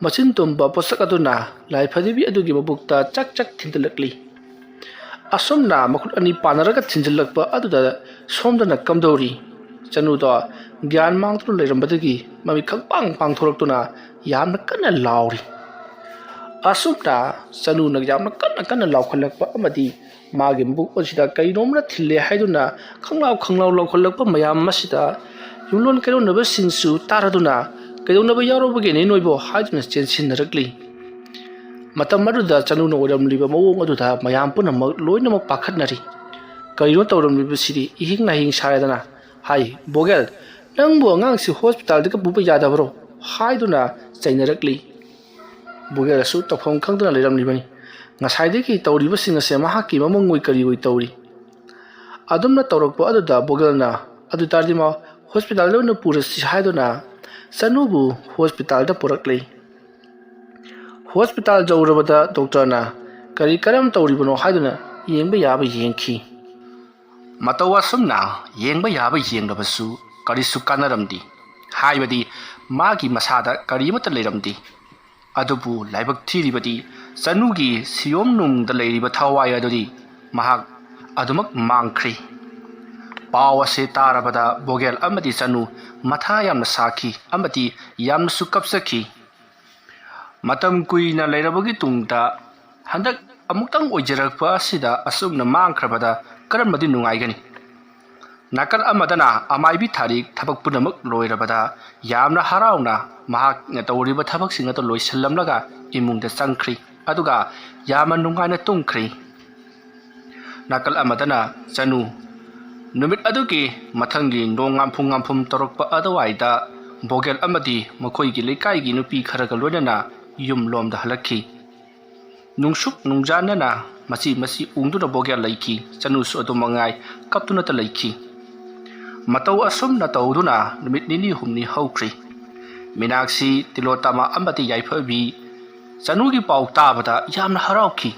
ꯃꯆꯤꯟ ꯇꯨꯝꯕ ꯄꯣꯠꯁꯛ ꯑꯗꯨꯅ ꯂꯥꯏ ꯐꯗꯤꯕꯤ ꯑꯗꯨꯒꯤ ꯃꯕꯨꯛꯇ ꯆꯛ ꯆꯛ ꯊꯤꯟꯖꯤꯜꯂꯛꯂꯤ꯫ ꯑꯁꯨꯝꯅ ꯃꯈꯨꯠ ꯑꯅꯤ ꯄꯥꯟꯅꯔꯒ ꯊꯤꯟꯖꯤꯜꯂꯛꯄ ꯑꯗꯨꯗ ꯁꯣꯝꯗꯅ ꯀꯝꯗꯧꯔꯤ ꯆꯅꯨꯗꯣ ꯒ꯭ꯌꯥꯟ ꯃꯥꯡꯗꯨꯅ ꯂꯩꯔꯝꯕꯗꯒꯤ ꯃꯃꯤꯠ ꯈꯪꯄꯥꯡ ꯄꯥꯡꯊꯣꯔꯛꯇꯨꯅ ꯌꯥꯝꯅ ꯀꯟꯅ ꯂꯥꯎꯔꯤ꯫ ꯑꯁꯨꯝꯅ ꯆꯅꯨꯅ ꯌꯥꯝꯅ ꯀꯟꯅ ꯂꯥꯎꯈꯠꯂꯛꯄ ꯑꯃꯗꯤ ꯃꯥꯒꯤ ꯃꯕꯨꯛ ꯑꯁꯤꯗ ꯀꯩꯅꯣꯝꯅ ꯊꯤꯜꯂꯦ ꯍꯥꯏꯗꯨꯅ ꯈꯪꯂꯥꯎ ꯂꯥꯎꯈꯠꯂꯛꯄ ꯃꯌꯥꯝ ꯑꯁꯤꯗ ꯌꯨꯝꯂꯣꯟ ꯀꯩꯔꯣꯟꯅꯕꯁꯤꯡꯁꯨ ꯇꯥꯔꯗꯨꯅ ꯀꯩꯗꯧꯅꯕ ꯌꯥꯎꯔꯕꯒꯦꯅꯦ ꯅꯣꯏꯕꯣ ꯍꯥꯏꯗꯨꯅ ꯆꯦꯟꯁꯤꯟꯅꯔꯛꯂꯤ꯫ ꯃꯇꯝ ꯑꯗꯨꯗ ꯆꯅꯨꯅ ꯑꯣꯏꯔꯝꯂꯤꯕ ꯃꯑꯣꯡ ꯑꯗꯨꯗ ꯃꯌꯥꯝ ꯄꯨꯝꯅꯃꯛ ꯂꯣꯏꯅꯃꯛ ꯄꯥꯈꯠꯅꯔꯤ꯫ ꯀꯔꯤꯅꯣ ꯇꯧꯔꯝꯂꯤꯕꯁꯤꯗꯤ ꯏꯍꯤꯡ ꯅꯥꯍꯤꯡ ꯁꯥꯔꯗꯅ ꯍꯥꯏ ꯕꯣꯒꯦꯜ ꯅꯪꯕꯨ ꯑꯉꯥꯡꯁꯤ ꯍꯣꯁꯄꯤꯇꯥꯜꯗꯒ ꯄꯨꯕ ꯌꯥꯗꯕꯔꯣ ꯍꯥꯏꯗꯨꯅ ꯆꯩꯅꯔꯛꯂꯤ꯫ ꯕꯣꯒꯦꯜꯁꯨ ꯇꯧꯐꯝ ꯈꯪꯗꯅ ꯂꯩꯔꯝꯂꯤꯕꯅꯤ꯫ ꯉꯁꯥꯏꯗꯒꯤ ꯇꯧꯔꯤꯕꯁꯤꯡ ꯑꯁꯦ ꯃꯍꯥꯛꯀꯤ ꯃꯃꯪ ꯑꯣꯏ ꯀꯔꯤ ꯑꯣꯏ ꯇꯧꯔꯤ꯫ ꯑꯗꯨꯝꯅ ꯇꯧꯔꯛꯄ ꯑꯗꯨꯗ ꯕꯣꯒꯦꯜꯅ ꯑꯗꯨ ꯇꯥꯔꯗꯤ ꯃꯥ ꯍꯣꯁꯄꯤꯇꯥꯜꯗ ꯑꯣꯏꯅ ꯄꯨꯔꯁꯤ ꯍꯥꯏꯗꯨꯅ ꯆꯅꯨꯕꯨ ꯍꯣꯁꯄꯤꯇꯥꯜꯗ ꯄꯨꯔꯛꯂꯤ꯫ ꯍꯣꯁꯄꯤꯇꯥꯜ ꯌꯧꯔꯕꯗ ꯗꯣꯛꯇꯔꯅ ꯀꯔꯝ ꯇꯧꯔꯤꯕꯅꯣ ꯍꯥꯏꯗꯨꯅ ꯌꯦꯡꯕ ꯌꯥꯕ ꯌꯦꯡꯈꯤ꯫ ꯃꯇꯧ ꯑꯁꯨꯝꯅ ꯌꯦꯡꯕ ꯌꯥꯕ ꯌꯦꯡꯂꯕꯁꯨ ꯀꯔꯤꯁꯨ ꯀꯥꯟꯅꯔꯝꯗꯦ꯫ ꯍꯥꯏꯕꯗꯤ ꯃꯥꯒꯤ ꯃꯁꯥꯗ ꯀꯔꯤꯃꯠꯇ ꯂꯩꯔꯝꯗꯦ꯫ ꯑꯗꯨꯕꯨ ꯂꯥꯏꯕꯛ ꯊꯤꯔꯤꯕꯗꯤ ꯆꯅꯨꯒꯤ ꯁꯤꯌꯣꯝꯅꯨꯡꯗ ꯂꯩꯔꯤꯕ ꯊꯋꯥꯏ ꯑꯗꯨꯗꯤ ꯃꯍꯥꯛ ꯑꯗꯨꯃꯛ ꯃꯥꯡꯈ꯭ꯔꯦ꯫ ꯄꯥꯎ ꯑꯁꯤ ꯇꯥꯔꯕꯗ ꯕꯣꯒꯦꯜ ꯑꯃꯗꯤ ꯆꯅꯨ ꯃꯊꯥ ꯌꯥꯝꯅ ꯁꯥꯈꯤ ꯑꯃꯗꯤ ꯌꯥꯝꯅꯁꯨ ꯀꯞꯆꯈꯤ꯫ ꯃꯇꯝ ꯀꯨꯏꯅ ꯂꯩꯔꯕꯒꯤ ꯇꯨꯡꯗ ꯍꯟꯗꯛ ꯑꯃꯨꯛꯇꯪ ꯑꯣꯏꯖꯔꯛꯄ ꯑꯁꯤꯗ ꯑꯁꯨꯝꯅ ꯃꯥꯡꯈ꯭ꯔꯕꯗ ꯀꯔꯝꯕꯗꯤ ꯅꯨꯡꯉꯥꯏꯒꯅꯤ꯫ ꯅꯥꯀꯜ ꯑꯃꯗꯅ ꯑꯃꯥꯏꯕꯤ ꯊꯥꯔꯤꯛ ꯊꯕꯛ ꯄꯨꯝꯅꯃꯛ ꯂꯣꯏꯔꯕꯗ ꯌꯥꯝꯅ ꯍꯔꯥꯎꯅ ꯃꯍꯥꯛꯅ ꯇꯧꯔꯤꯕ ꯊꯕꯛꯁꯤꯡ ꯑꯗꯨ ꯂꯣꯏꯁꯤꯜꯂꯝꯂꯒ ꯏꯃꯨꯡꯗ ꯆꯪꯈ꯭ꯔꯤ ꯑꯗꯨꯒ ꯌꯥꯝꯅ ꯅꯨꯡꯉꯥꯏꯅ ꯇꯨꯝꯈ꯭ꯔꯤ꯫ ꯅꯥꯀꯜ ꯑꯃꯗꯅ ꯆꯅꯨ ꯅꯨꯃꯤꯠ ꯑꯗꯨꯒꯤ ꯃꯊꯪꯒꯤ ꯅꯣꯡ ꯉꯥꯝꯐꯨꯝ ꯇꯧꯔꯛꯄ ꯑꯗꯨꯋꯥꯏꯗ ꯕꯣꯒꯦꯜ ꯑꯃꯗꯤ ꯃꯈꯣꯏꯒꯤ ꯂꯩꯀꯥꯏꯒꯤ ꯅꯨꯄꯤ ꯈꯔꯒ ꯂꯣꯏꯅꯅ ꯌꯨꯝꯂꯣꯝꯗ ꯍꯜꯂꯛꯈꯤ꯫ ꯅꯨꯡꯁꯨꯛ ꯅꯨꯡꯖꯥꯅꯅ ꯃꯆꯤ ꯎꯡꯗꯨꯅ ꯕꯣꯒꯦꯜ ꯂꯩꯈꯤ꯫ ꯆꯅꯨꯁꯨ ꯑꯗꯨꯃꯉꯥꯏ ꯀꯞꯇꯨꯅꯇ ꯂꯩꯈꯤ꯫ ꯃꯇꯧ ꯑꯁꯨꯝꯅ ꯇꯧꯗꯨꯅ ꯅꯨꯃꯤꯠ ꯅꯤꯅꯤ ꯍꯨꯝꯅꯤ ꯍꯧꯈ꯭ꯔꯤ꯫ ꯃꯤꯅꯥꯛꯁꯤ ꯇꯤꯂꯣꯇꯃꯥ ꯑꯃꯗꯤ ꯌꯥꯏꯐꯕꯤ ꯆꯅꯨꯒꯤ ꯄꯥꯎ ꯇꯥꯕꯗ ꯌꯥꯝꯅ ꯍꯔꯥꯎꯈꯤ꯫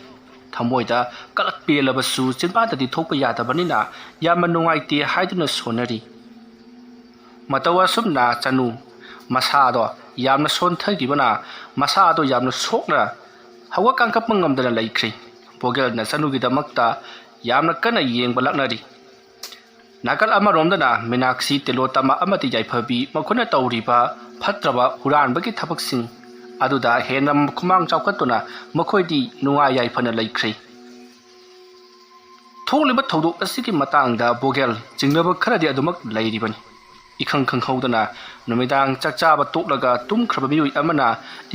ꯊꯃꯣꯏꯗ ꯀꯂꯛ ꯄꯦꯜꯂꯕꯁꯨ ꯆꯤꯟꯕꯥꯟꯗꯗꯤ ꯊꯣꯛꯄ ꯌꯥꯗꯕꯅꯤꯅ ꯌꯥꯝꯅ ꯅꯨꯡꯉꯥꯏꯇꯦ ꯍꯥꯏꯗꯨꯅ ꯁꯣꯟꯅꯔꯤ꯫ ꯃꯇꯧ ꯑꯁꯨꯝꯅ ꯆꯅꯨ ꯃꯁꯥꯗꯣ ꯌꯥꯝꯅ ꯁꯣꯟꯊꯈꯤꯕꯅ ꯃꯁꯥꯗꯣ ꯌꯥꯝꯅ ꯁꯣꯛꯅ ꯍꯧꯒꯠ ꯀꯥꯡꯈꯠꯄ ꯉꯝꯗꯅ ꯂꯩꯈ꯭ꯔꯤ꯫ ꯕꯣꯒꯦꯜꯅ ꯆꯅꯨꯒꯤꯗꯃꯛꯇ ꯌꯥꯝꯅ ꯀꯟꯅ ꯌꯦꯡꯕ ꯂꯥꯛꯅꯔꯤ꯫ ꯅꯥꯀꯜ ꯑꯃꯔꯣꯝꯗꯅ ꯃꯤꯅꯥꯛꯁꯤ ꯇꯤꯂꯣꯇꯃꯥ ꯑꯃꯗꯤ ꯌꯥꯏꯐꯕꯤ ꯃꯈꯣꯏꯅ ꯇꯧꯔꯤꯕ ꯐꯠꯇ꯭ꯔꯕ ꯍꯨꯔꯥꯟꯕꯒꯤ ꯊꯕꯛꯁꯤꯡ ꯑꯗꯨꯗ ꯍꯦꯟꯅ ꯈꯨꯃꯥꯡ ꯆꯥꯎꯈꯠꯇꯨꯅ ꯃꯈꯣꯏꯗꯤ ꯅꯨꯡꯉꯥꯏ ꯌꯥꯏꯐꯅ ꯂꯩꯈ꯭ꯔꯤ꯫ ꯊꯣꯛꯂꯤꯕ ꯊꯧꯗꯣꯛ ꯑꯁꯤꯒꯤ ꯃꯇꯥꯡꯗ ꯕꯣꯒꯦꯜ ꯆꯤꯡꯅꯕ ꯈꯔꯗꯤ ꯑꯗꯨꯃꯛ ꯂꯩꯔꯤꯕꯅꯤ꯫ ꯏꯈꯪ ꯈꯪꯍꯧꯗꯅ ꯅꯨꯃꯤꯗꯥꯡ ꯆꯥꯛ ꯆꯥꯕ ꯇꯣꯛꯂꯒ ꯇꯨꯝꯈ꯭ꯔꯕ ꯃꯤꯑꯣꯏ ꯑꯃꯅ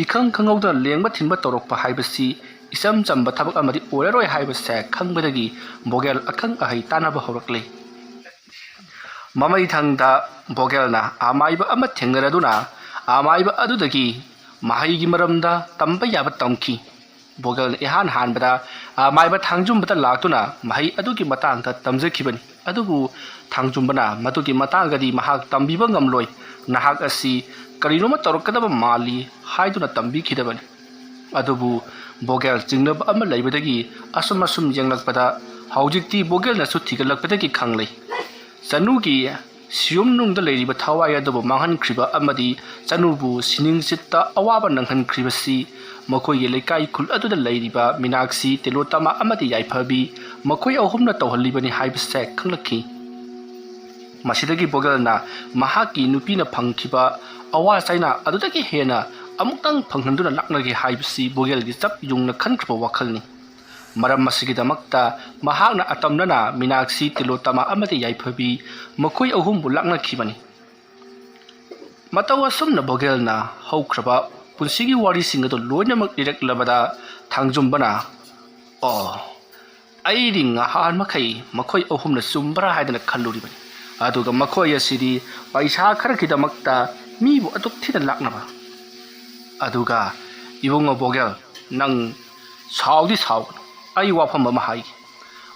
ꯏꯈꯪ ꯈꯪꯍꯧꯗꯅ ꯂꯦꯡꯕ ꯊꯤꯟꯕ ꯇꯧꯔꯛꯄ ꯍꯥꯏꯕꯁꯤ ꯏꯆꯝ ꯆꯝꯕ ꯊꯕꯛ ꯑꯃꯗꯤ ꯑꯣꯏꯔꯔꯣꯏ ꯍꯥꯏꯕꯁꯦ ꯈꯪꯕꯗꯒꯤ ꯕꯣꯒꯦꯜ ꯑꯈꯪ ꯑꯍꯩ ꯇꯥꯟꯅꯕ ꯍꯧꯔꯛꯂꯤ꯫ ꯃꯃꯩꯊꯪꯗ ꯕꯣꯒꯦꯜꯅ ꯑꯃꯥꯏꯕ ꯑꯃ ꯊꯦꯡꯅꯔꯗꯨꯅ ꯑꯃꯥꯏꯕ ꯑꯗꯨꯗꯒꯤ ꯃꯍꯩꯒꯤ ꯃꯔꯝꯗ ꯇꯝꯕ ꯌꯥꯕ ꯇꯝꯈꯤ꯫ ꯕꯣꯒꯦꯜꯅ ꯏꯍꯥꯟ ꯍꯥꯟꯕꯗ ꯑꯃꯥꯏꯕ ꯊꯥꯡꯖꯨꯝꯕꯗ ꯂꯥꯛꯇꯨꯅ ꯃꯍꯩ ꯑꯗꯨꯒꯤ ꯃꯇꯥꯡꯗ ꯇꯝꯖꯈꯤꯕꯅꯤ꯫ ꯑꯗꯨꯕꯨ ꯊꯥꯡꯖꯨꯝꯕꯅ ꯃꯗꯨꯒꯤ ꯃꯇꯥꯡꯗꯗꯤ ꯃꯍꯥꯛ ꯇꯝꯕꯤꯕ ꯉꯝꯂꯣꯏ, ꯅꯍꯥꯛ ꯑꯁꯤ ꯀꯔꯤꯅꯣꯃ ꯇꯧꯔꯛꯀꯗꯕ ꯃꯥꯜꯂꯤ ꯍꯥꯏꯗꯨꯅ ꯇꯝꯕꯤꯈꯤꯗꯕꯅꯤ꯫ ꯑꯗꯨꯕꯨ ꯕꯣꯒꯦꯜ ꯆꯤꯡꯅꯕ ꯑꯃ ꯂꯩꯕꯗꯒꯤ ꯑꯁꯨꯝ ꯌꯦꯡꯂꯛꯄꯗ ꯍꯧꯖꯤꯛꯇꯤ ꯕꯣꯒꯦꯜꯅꯁꯨ ꯊꯤꯒꯠꯂꯛꯄꯗꯒꯤ ꯈꯪꯂꯦ꯫ ꯆꯅꯨꯒꯤ ꯁꯤꯌꯨꯝꯅꯨꯡꯗ ꯂꯩꯔꯤꯕ ꯊꯋꯥꯏ ꯑꯗꯨꯕꯨ ꯃꯥꯡꯍꯟꯈ꯭ꯔꯤꯕ ꯑꯃꯗꯤ ꯆꯅꯨꯕꯨ ꯁꯤꯅꯤꯡꯆꯤꯠꯇ ꯑꯋꯥꯕ ꯅꯪꯍꯟꯈ꯭ꯔꯤꯕꯁꯤ ꯃꯈꯣꯏꯒꯤ ꯂꯩꯀꯥꯏ ꯈꯨꯜ ꯑꯗꯨꯗ ꯂꯩꯔꯤꯕ ꯃꯤꯅꯥꯛꯁꯤ ꯇꯤꯂꯣꯇꯃꯥ ꯑꯃꯗꯤ ꯌꯥꯏꯐꯕꯤ ꯃꯈꯣꯏ ꯑꯍꯨꯝꯅ ꯇꯧꯍꯜꯂꯤꯕꯅꯤ ꯍꯥꯏꯕꯁꯦ ꯈꯪꯂꯛꯈꯤ꯫ ꯃꯁꯤꯗꯒꯤ ꯕꯣꯒꯦꯜꯅ ꯃꯍꯥꯛꯀꯤ ꯅꯨꯄꯤꯅ ꯐꯪꯈꯤꯕ ꯑꯋꯥ ꯆꯩꯅꯥ ꯑꯗꯨꯗꯒꯤ ꯍꯦꯟꯅ ꯑꯃꯨꯛꯇꯪ ꯐꯪꯍꯟꯗꯨꯅ ꯂꯥꯛꯅꯒꯦ ꯍꯥꯏꯕꯁꯤ ꯕꯣꯒꯦꯜꯒꯤ ꯆꯞ ꯌꯨꯡꯅ ꯈꯟꯈ꯭ꯔꯕ ꯋꯥꯈꯜꯅꯤ꯫ ꯃꯔꯝ ꯑꯁꯤꯒꯤꯗꯃꯛꯇ ꯃꯍꯥꯛꯅ ꯑꯇꯝꯅꯅ ꯃꯤꯅꯥꯛꯁꯤ ꯇꯤꯂꯣꯇꯃꯥ ꯑꯃꯗꯤ ꯌꯥꯏꯐꯕꯤ ꯃꯈꯣꯏ ꯑꯍꯨꯝꯕꯨ ꯂꯥꯛꯅꯈꯤꯕꯅꯤ꯫ ꯃꯇꯧ ꯑꯁꯨꯝꯅ ꯕꯣꯒꯦꯜꯅ ꯍꯧꯈ꯭ꯔꯕ ꯄꯨꯟꯁꯤꯒꯤ ꯋꯥꯔꯤꯁꯤꯡ ꯑꯗꯨ ꯂꯣꯏꯅꯃꯛ ꯂꯤꯔꯛꯂꯕꯗ ꯊꯥꯡꯖꯨꯝꯕꯅ ꯑꯩꯗꯤ ꯉꯍꯥꯟ ꯃꯈꯩ ꯃꯈꯣꯏ ꯑꯍꯨꯝꯅ ꯆꯨꯝꯕ꯭ꯔꯥ ꯍꯥꯏꯗꯅ ꯈꯜꯂꯨꯔꯤꯕꯅꯤ, ꯑꯗꯨꯒ ꯃꯈꯣꯏ ꯑꯁꯤꯗꯤ ꯄꯩꯁꯥ ꯈꯔꯒꯤꯗꯃꯛꯇ ꯃꯤꯕꯨ ꯑꯗꯨꯛ ꯊꯤꯅ ꯂꯥꯛꯅꯕ꯫ ꯑꯗꯨꯒ ꯏꯕꯨꯡꯉꯣ ꯕꯣꯒꯦꯜ ꯅꯪ ꯁꯥꯎꯒꯅꯨ, ꯑꯩ ꯋꯥꯐꯝ ꯑꯃ ꯍꯥꯏꯒꯦ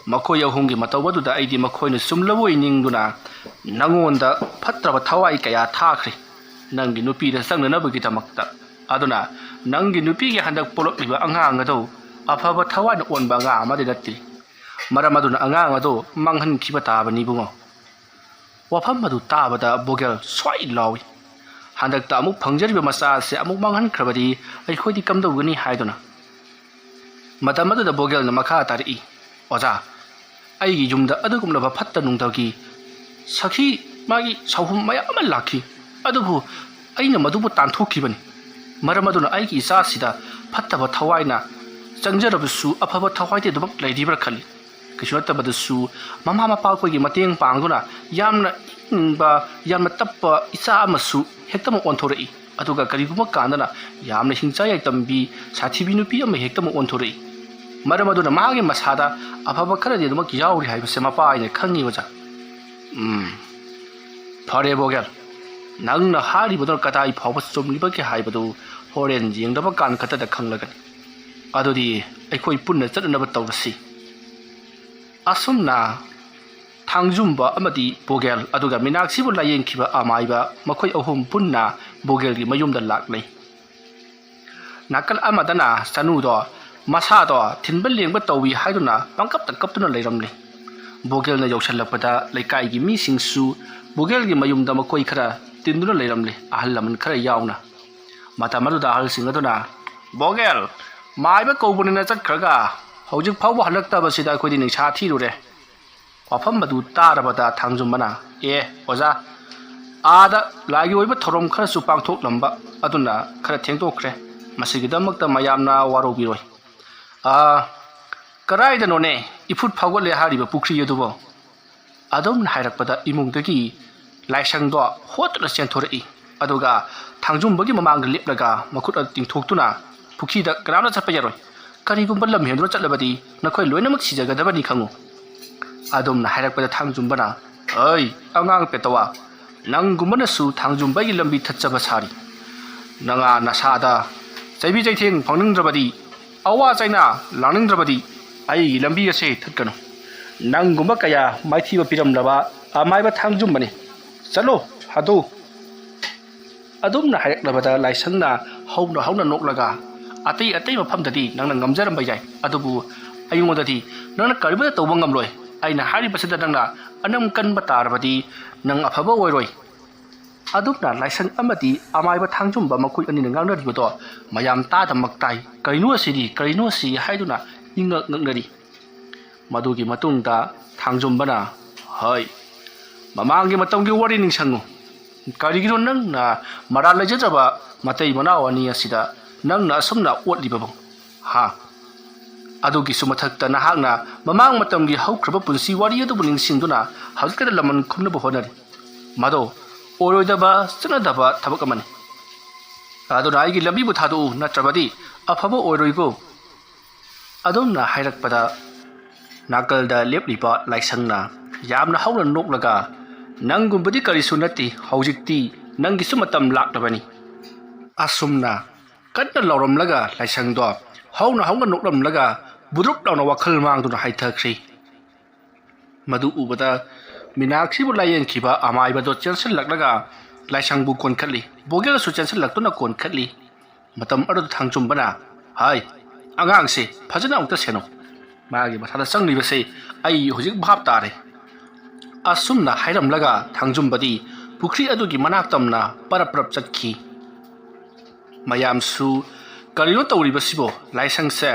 ꯃꯈꯣꯏ ꯑꯍꯨꯝꯒꯤ ꯃꯇꯧꯕꯗꯨꯗ ꯑꯩꯗꯤ ꯃꯈꯣꯏꯅ ꯆꯨꯝꯂꯕꯣꯏ ꯅꯤꯡꯗꯨꯅ ꯅꯉꯣꯟꯗ ꯐꯠꯇ꯭ꯔꯕ ꯊꯋꯥꯏ ꯀꯌꯥ ꯊꯥꯈ꯭ꯔꯦ ꯅꯪꯒꯤ ꯅꯨꯄꯤꯗ ꯆꯪꯅꯅꯕꯒꯤꯗꯃꯛꯇ ꯑꯗꯨꯅ ꯅꯪꯒꯤ ꯅꯨꯄꯤꯒꯤ ꯍꯟꯗꯛ ꯄꯣꯛꯂꯛꯂꯤꯕ ꯑꯉꯥꯡ ꯑꯗꯨ ꯑꯐꯕ ꯊꯋꯥꯏꯅ ꯑꯣꯟꯕ ꯑꯉꯥꯡ ꯑꯃꯗꯤ ꯅꯠꯇꯦ ꯃꯔꯝ ꯑꯗꯨꯅ ꯑꯉꯥꯡ ꯑꯗꯨ ꯃꯥꯡꯍꯟꯈꯤꯕ ꯇꯥꯕꯅꯤ ꯏꯕꯨꯡꯉꯣ ꯋꯥꯐꯝ ꯑꯗꯨ ꯇꯥꯕꯗ ꯕꯣꯒꯦꯜ ꯁ꯭ꯋꯥꯏ ꯂꯥꯎꯏ ꯍꯟꯗꯛꯇ ꯑꯃꯨꯛ ꯐꯪꯖꯔꯤꯕ ꯃꯆꯥ ꯑꯁꯤ ꯑꯃꯨꯛ ꯃꯥꯡꯍꯟꯈ꯭ꯔꯕꯗꯤ ꯑꯩꯈꯣꯏꯗꯤ ꯀꯝꯗꯧꯒꯅꯤ ꯍꯥꯏꯗꯨꯅ ꯃꯇꯝ ꯑꯗꯨꯗ ꯕꯣꯒꯦꯜꯅ ꯃꯈꯥ ꯇꯥꯔꯛꯏ ꯑꯣꯖꯥ ꯑꯩꯒꯤ ꯌꯨꯝꯗ ꯑꯗꯨꯒꯨꯝꯂꯕ ꯐꯠꯇ ꯅꯨꯡꯗꯒꯤ ꯁꯈꯤ ꯃꯥꯒꯤ ꯁꯥꯎꯍꯨꯝ ꯃꯌꯥꯝ ꯑꯃ ꯂꯥꯛꯈꯤ ꯑꯗꯨꯕꯨ ꯑꯩꯅ ꯃꯗꯨꯕꯨ ꯇꯥꯟꯊꯣꯛꯈꯤꯕꯅꯤ ꯃꯔꯝ ꯑꯗꯨꯅ ꯑꯩꯒꯤ ꯏꯆꯥꯁꯤꯗ ꯐꯠꯇꯕ ꯊꯋꯥꯏꯅ ꯆꯪꯖꯔꯕꯁꯨ ꯑꯐꯕ ꯊꯋꯥꯏꯗꯤ ꯑꯗꯨꯃꯛ ꯂꯩꯔꯤꯕ꯭ꯔꯥ ꯈꯜꯂꯤ ꯀꯩꯁꯨ ꯅꯠꯇꯕꯗꯁꯨ ꯃꯃꯥ ꯃꯄꯥ ꯑꯩꯈꯣꯏꯒꯤ ꯃꯇꯦꯡ ꯄꯥꯡꯗꯨꯅ ꯌꯥꯝꯅ ꯏꯪꯕ ꯌꯥꯝꯅ ꯇꯞꯄ ꯏꯆꯥ ꯑꯃꯁꯨ ꯍꯦꯛꯇꯃꯛ ꯑꯣꯟꯊꯣꯔꯛꯏ ꯑꯗꯨꯒ ꯀꯔꯤꯒꯨꯝꯕ ꯀꯥꯟꯗꯅ ꯌꯥꯝꯅ ꯍꯤꯡꯆꯥ ꯌꯥꯏꯇꯝꯕꯤ ꯁꯥꯊꯤꯕꯤ ꯅꯨꯄꯤ ꯑꯃ ꯍꯦꯛꯇꯃꯛ ꯑꯣꯟꯊꯣꯔꯛꯏ ꯃꯔꯝ ꯑꯗꯨꯅ ꯃꯥꯒꯤ ꯃꯁꯥꯗ ꯑꯐꯕ ꯈꯔꯗꯤ ꯑꯗꯨꯃꯛ ꯌꯥꯎꯔꯤ ꯍꯥꯏꯕꯁꯦ ꯃꯄꯥ ꯑꯩꯅ ꯈꯪꯉꯤ ꯑꯣꯖꯥ ꯐꯔꯦ ꯕꯣꯒꯦꯜ ꯅꯪꯅ ꯍꯥꯏꯔꯤꯕꯗꯨꯅ ꯀꯗꯥꯏ ꯐꯥꯎꯕ ꯆꯨꯝꯂꯤꯕꯒꯦ ꯍꯥꯏꯕꯗꯨ ꯍꯣꯔꯦꯟ ꯌꯦꯡꯗꯕ ꯀꯥꯟ ꯈꯛꯇꯗ ꯈꯪꯂꯒꯅꯤ ꯑꯗꯨꯗꯤ ꯑꯩꯈꯣꯏ ꯄꯨꯟꯅ ꯆꯠꯅꯅꯕ ꯇꯧꯔꯁꯤ ꯑꯁꯨꯝꯅ ꯊꯥꯡꯖꯨꯝꯕ ꯑꯃꯗꯤ ꯕꯣꯒꯦꯜ ꯑꯗꯨꯒ ꯃꯤꯅꯥꯛꯁꯤꯕꯨ ꯂꯥꯌꯦꯡꯈꯤꯕ ꯑꯃꯥꯏꯕ ꯃꯈꯣꯏ ꯑꯍꯨꯝ ꯄꯨꯟꯅ ꯕꯣꯒꯦꯜꯒꯤ ꯃꯌꯨꯝꯗ ꯂꯥꯛꯅꯩ ꯅꯥꯀꯜ ꯑꯃꯗꯅ ꯆꯅꯨꯗꯣ ꯃꯁꯥꯗꯣ ꯊꯤꯟꯕ ꯂꯦꯡꯕ ꯇꯧꯏ ꯍꯥꯏꯗꯨꯅ ꯄꯪꯀꯞꯇ ꯀꯞꯇꯨꯅ ꯂꯩꯔꯝꯂꯤ ꯕꯣꯒꯦꯜꯅ ꯌꯧꯁꯜꯂꯛꯄꯗ ꯂꯩꯀꯥꯏꯒꯤ ꯃꯤꯁꯤꯡꯁꯨ ꯕꯣꯒꯦꯜꯒꯤ ꯃꯌꯨꯝꯗ ꯃꯈꯣꯏ ꯈꯔ ꯇꯤꯟꯗꯨꯅ ꯂꯩꯔꯝꯂꯤ ꯑꯍꯜ ꯂꯃꯟ ꯈꯔ ꯌꯥꯎꯅ ꯃꯇꯝ ꯑꯗꯨꯗ ꯑꯍꯜꯁꯤꯡ ꯑꯗꯨꯅ ꯕꯣꯒꯦꯜ ꯃꯥꯏꯕ ꯀꯧꯕꯅꯤꯅ ꯆꯠꯈ꯭ꯔꯒ ꯍꯧꯖꯤꯛ ꯐꯥꯎꯕ ꯍꯜꯂꯛꯇꯕꯁꯤꯗ ꯑꯩꯈꯣꯏꯗꯤ ꯅꯤꯡꯁꯥ ꯊꯤꯔꯨꯔꯦ ꯋꯥꯐꯝ ꯑꯗꯨ ꯇꯥꯔꯕꯗ ꯊꯥꯡꯖꯨꯝꯕꯅ ꯑꯣꯖꯥ ꯑꯥꯗ ꯂꯥꯏꯒꯤ ꯑꯣꯏꯕ ꯊꯧꯔꯝ ꯈꯔꯁꯨ ꯄꯥꯡꯊꯣꯛꯂꯝꯕ ꯑꯗꯨꯅ ꯈꯔ ꯊꯦꯡꯗꯣꯛꯈ꯭ꯔꯦ ꯃꯁꯤꯒꯤꯗꯃꯛꯇ ꯃꯌꯥꯝꯅ ꯋꯥꯔꯧꯕꯤꯔꯣꯏ ꯀꯗꯥꯏꯗꯅꯣꯅꯦ ꯏꯐꯨꯠ ꯐꯥꯎꯒꯠꯂꯦ ꯍꯥꯏꯔꯤꯕ ꯄꯨꯈ꯭ꯔꯤ ꯑꯗꯨꯕꯨ ꯑꯗꯨꯝꯅ ꯍꯥꯏꯔꯛꯄꯗ ꯏꯃꯨꯡꯗꯒꯤ ꯂꯥꯏꯁꯪꯗꯣ ꯍꯣꯠꯇꯨꯅ ꯆꯦꯟꯊꯣꯔꯛꯏ ꯑꯗꯨꯒ ꯊꯥꯡꯖꯨꯝꯕꯒꯤ ꯃꯃꯥꯡꯗ ꯂꯦꯞꯂꯒ ꯃꯈꯨꯠ ꯑꯗꯨ ꯇꯤꯡꯊꯣꯛꯇꯨꯅ ꯄꯨꯈ꯭ꯔꯤꯗ ꯀꯅꯥꯝꯇ ꯆꯠꯄ ꯌꯥꯔꯣꯏ ꯀꯔꯤꯒꯨꯝꯕ ꯂꯝ ꯍꯦꯟꯗꯨꯅ ꯆꯠꯂꯕꯗꯤ ꯅꯈꯣꯏ ꯂꯣꯏꯅꯃꯛ ꯁꯤꯖꯒꯗꯕꯅꯤ ꯈꯪꯉꯨ ꯑꯗꯨꯝꯅ ꯍꯥꯏꯔꯛꯄꯗ ꯊꯥꯡꯖꯨꯝꯕꯅ ꯑꯩ ꯑꯉꯥꯡ ꯄꯦꯇꯋꯥ ꯅꯪꯒꯨꯝꯕꯅꯁꯨ ꯊꯥꯡꯖꯨꯝꯕꯒꯤ ꯂꯝꯕꯤ ꯊꯠꯆꯕ ꯁꯥꯔꯤ ꯅꯉꯥ ꯅꯁꯥꯗ ꯆꯩꯕꯤ ꯆꯩꯊꯦꯡ ꯐꯪꯅꯤꯡꯗ꯭ꯔꯕꯗꯤ ꯑꯋꯥ ꯆꯩꯅꯥ ꯂꯥꯡꯅꯤꯡꯗ꯭ꯔꯕꯗꯤ ꯑꯩꯒꯤ ꯂꯝꯕꯤ ꯑꯁꯦ ꯊꯠꯀꯅꯨ ꯅꯪꯒꯨꯝꯕ ꯀꯌꯥ ꯃꯥꯏꯊꯤꯕ ꯄꯤꯔꯝꯂꯕ ꯑꯃꯥꯏꯕ ꯊꯥꯡꯖꯨꯝꯕꯅꯤ ꯆꯠꯂꯣ ꯍꯥꯗꯣ ꯑꯗꯨꯝꯅ ꯍꯥꯏꯔꯛꯂꯕꯗ ꯂꯥꯏꯁꯪꯅ ꯍꯧꯅ ꯍꯧꯅ ꯅꯣꯛꯂꯒ ꯑꯇꯩ ꯃꯐꯝꯗꯗꯤ ꯅꯪꯅ ꯉꯝꯖꯔꯝꯕ ꯌꯥꯏ ꯑꯗꯨꯕꯨ ꯑꯩꯉꯣꯟꯗꯗꯤ ꯅꯪꯅ ꯀꯔꯤꯃꯠꯇ ꯇꯧꯕ ꯉꯝꯂꯣꯏ ꯑꯩꯅ ꯍꯥꯏꯔꯤꯕꯁꯤꯗ ꯅꯪꯅ ꯑꯅꯝ ꯀꯟꯕ ꯇꯥꯔꯕꯗꯤ ꯅꯪ ꯑꯐꯕ ꯑꯣꯏꯔꯣꯏ ꯑꯗꯨꯝꯅ ꯂꯥꯏꯁꯪ ꯑꯃꯗꯤ ꯑꯃꯥꯏꯕ ꯊꯥꯡꯖꯨꯝꯕ ꯃꯈꯣꯏ ꯑꯅꯤꯅ ꯉꯥꯡꯅꯔꯤꯕꯗꯣ ꯃꯌꯥꯝ ꯇꯥꯗꯃꯛ ꯇꯥꯏ ꯀꯔꯤꯅꯣ ꯑꯁꯤ ꯍꯥꯏꯗꯨꯅ ꯏꯪꯉꯛ ꯉꯛꯅꯔꯤ ꯃꯗꯨꯒꯤ ꯃꯇꯨꯡꯗ ꯊꯥꯡꯖꯨꯝꯕꯅ ꯍꯣꯏ ꯃꯃꯥꯡꯒꯤ ꯃꯇꯝꯒꯤ ꯋꯥꯔꯤ ꯅꯤꯡꯁꯤꯡꯉꯨ ꯀꯔꯤꯒꯤꯅꯣ ꯅꯪꯅ ꯃꯔꯥꯜ ꯂꯩꯖꯗ꯭ꯔꯕ ꯃꯇꯩ ꯃꯅꯥꯎ ꯑꯅꯤ ꯑꯁꯤꯗ ꯅꯪꯅ ꯑꯁꯨꯝꯅ ꯑꯣꯠꯂꯤꯕꯕꯨ ꯑꯗꯨꯒꯤꯁꯨ ꯃꯊꯛꯇ ꯅꯍꯥꯛꯅ ꯃꯃꯥꯡ ꯃꯇꯝꯒꯤ ꯍꯧꯈ꯭ꯔꯕ ꯄꯨꯟꯁꯤ ꯋꯥꯔꯤ ꯑꯗꯨꯕꯨ ꯅꯤꯡꯁꯤꯡꯗꯨꯅ ꯍꯧꯖꯤꯛꯇ ꯂꯃꯟ ꯈꯨꯝꯅꯕ ꯍꯣꯠꯅꯔꯤ ꯃꯗꯣ ꯑꯣꯏꯔꯣꯏꯗꯕ ꯆꯠꯅꯗꯕ ꯊꯕꯛ ꯑꯃꯅꯤ ꯑꯗꯨꯅ ꯑꯩꯒꯤ ꯂꯝꯕꯤꯕꯨ ꯊꯥꯗꯣꯛꯎ ꯅꯠꯇ꯭ꯔꯕꯗꯤ ꯑꯐꯕ ꯑꯣꯏꯔꯣꯏꯀꯣ ꯑꯗꯨꯝꯅ ꯍꯥꯏꯔꯛꯄꯗ ꯅꯥꯀꯜꯗ ꯂꯦꯞꯂꯤꯕ ꯂꯥꯏꯁꯪꯅ ꯌꯥꯝꯅ ꯍꯧꯅ ꯅꯣꯛꯂꯒ ꯅꯪꯒꯨꯝꯕꯗꯤ ꯀꯔꯤꯁꯨ ꯅꯠꯇꯦ ꯍꯧꯖꯤꯛꯇꯤ ꯅꯪꯒꯤꯁꯨ ꯃꯇꯝ ꯂꯥꯛꯂꯕꯅꯤ ꯑꯁꯨꯝꯅ ꯀꯟꯅ ꯂꯥꯎꯔꯝꯂꯒ ꯂꯥꯏꯁꯪꯗꯣ ꯍꯧꯅ ꯅꯣꯛꯂꯝꯂꯒ ꯕꯨꯗ꯭ꯔꯨꯛ ꯂꯥꯎꯅ ꯋꯥꯈꯜ ꯃꯥꯡꯗꯨꯅ ꯍꯥꯏꯊꯈ꯭ꯔꯤ ꯃꯗꯨ ꯎꯕꯗ ꯃꯤꯅꯥꯛꯁꯤꯕꯨ ꯂꯥꯌꯦꯡꯈꯤꯕ ꯑꯃꯥꯏꯕꯗꯣ ꯆꯦꯟꯁꯤꯜꯂꯛꯂꯒ ꯂꯥꯏꯁꯪꯕꯨ ꯀꯣꯟꯈꯠꯂꯤ ꯕꯣꯒꯦꯜꯁꯨ ꯆꯦꯟꯁꯤꯜꯂꯛꯇꯨꯅ ꯀꯣꯟꯈꯠꯂꯤ ꯃꯇꯝ ꯑꯗꯨꯗ ꯊꯥꯡꯖꯨꯝꯕꯅ ꯍꯥꯏ ꯑꯉꯥꯡꯁꯦ ꯐꯖꯅ ꯑꯃꯨꯛꯇ ꯁꯦꯟꯅꯧ ꯃꯥꯒꯤ ꯃꯁꯥꯗ ꯆꯪꯂꯤꯕꯁꯦ ꯑꯩ ꯍꯧꯖꯤꯛ ꯚꯥꯞ ꯇꯥꯔꯦ ꯑꯁꯨꯝꯅ ꯍꯥꯏꯔꯝꯂꯒ ꯊꯥꯡꯖꯨꯝꯕꯗꯤ ꯄꯨꯈ꯭ꯔꯤ ꯑꯗꯨꯒꯤ ꯃꯅꯥꯛ ꯇꯝꯅ ꯄꯔꯞ ꯆꯠꯈꯤ ꯃꯌꯥꯝꯁꯨ ꯀꯔꯤꯅꯣ ꯇꯧꯔꯤꯕꯁꯤꯕꯣ ꯂꯥꯏꯁꯪꯁꯦ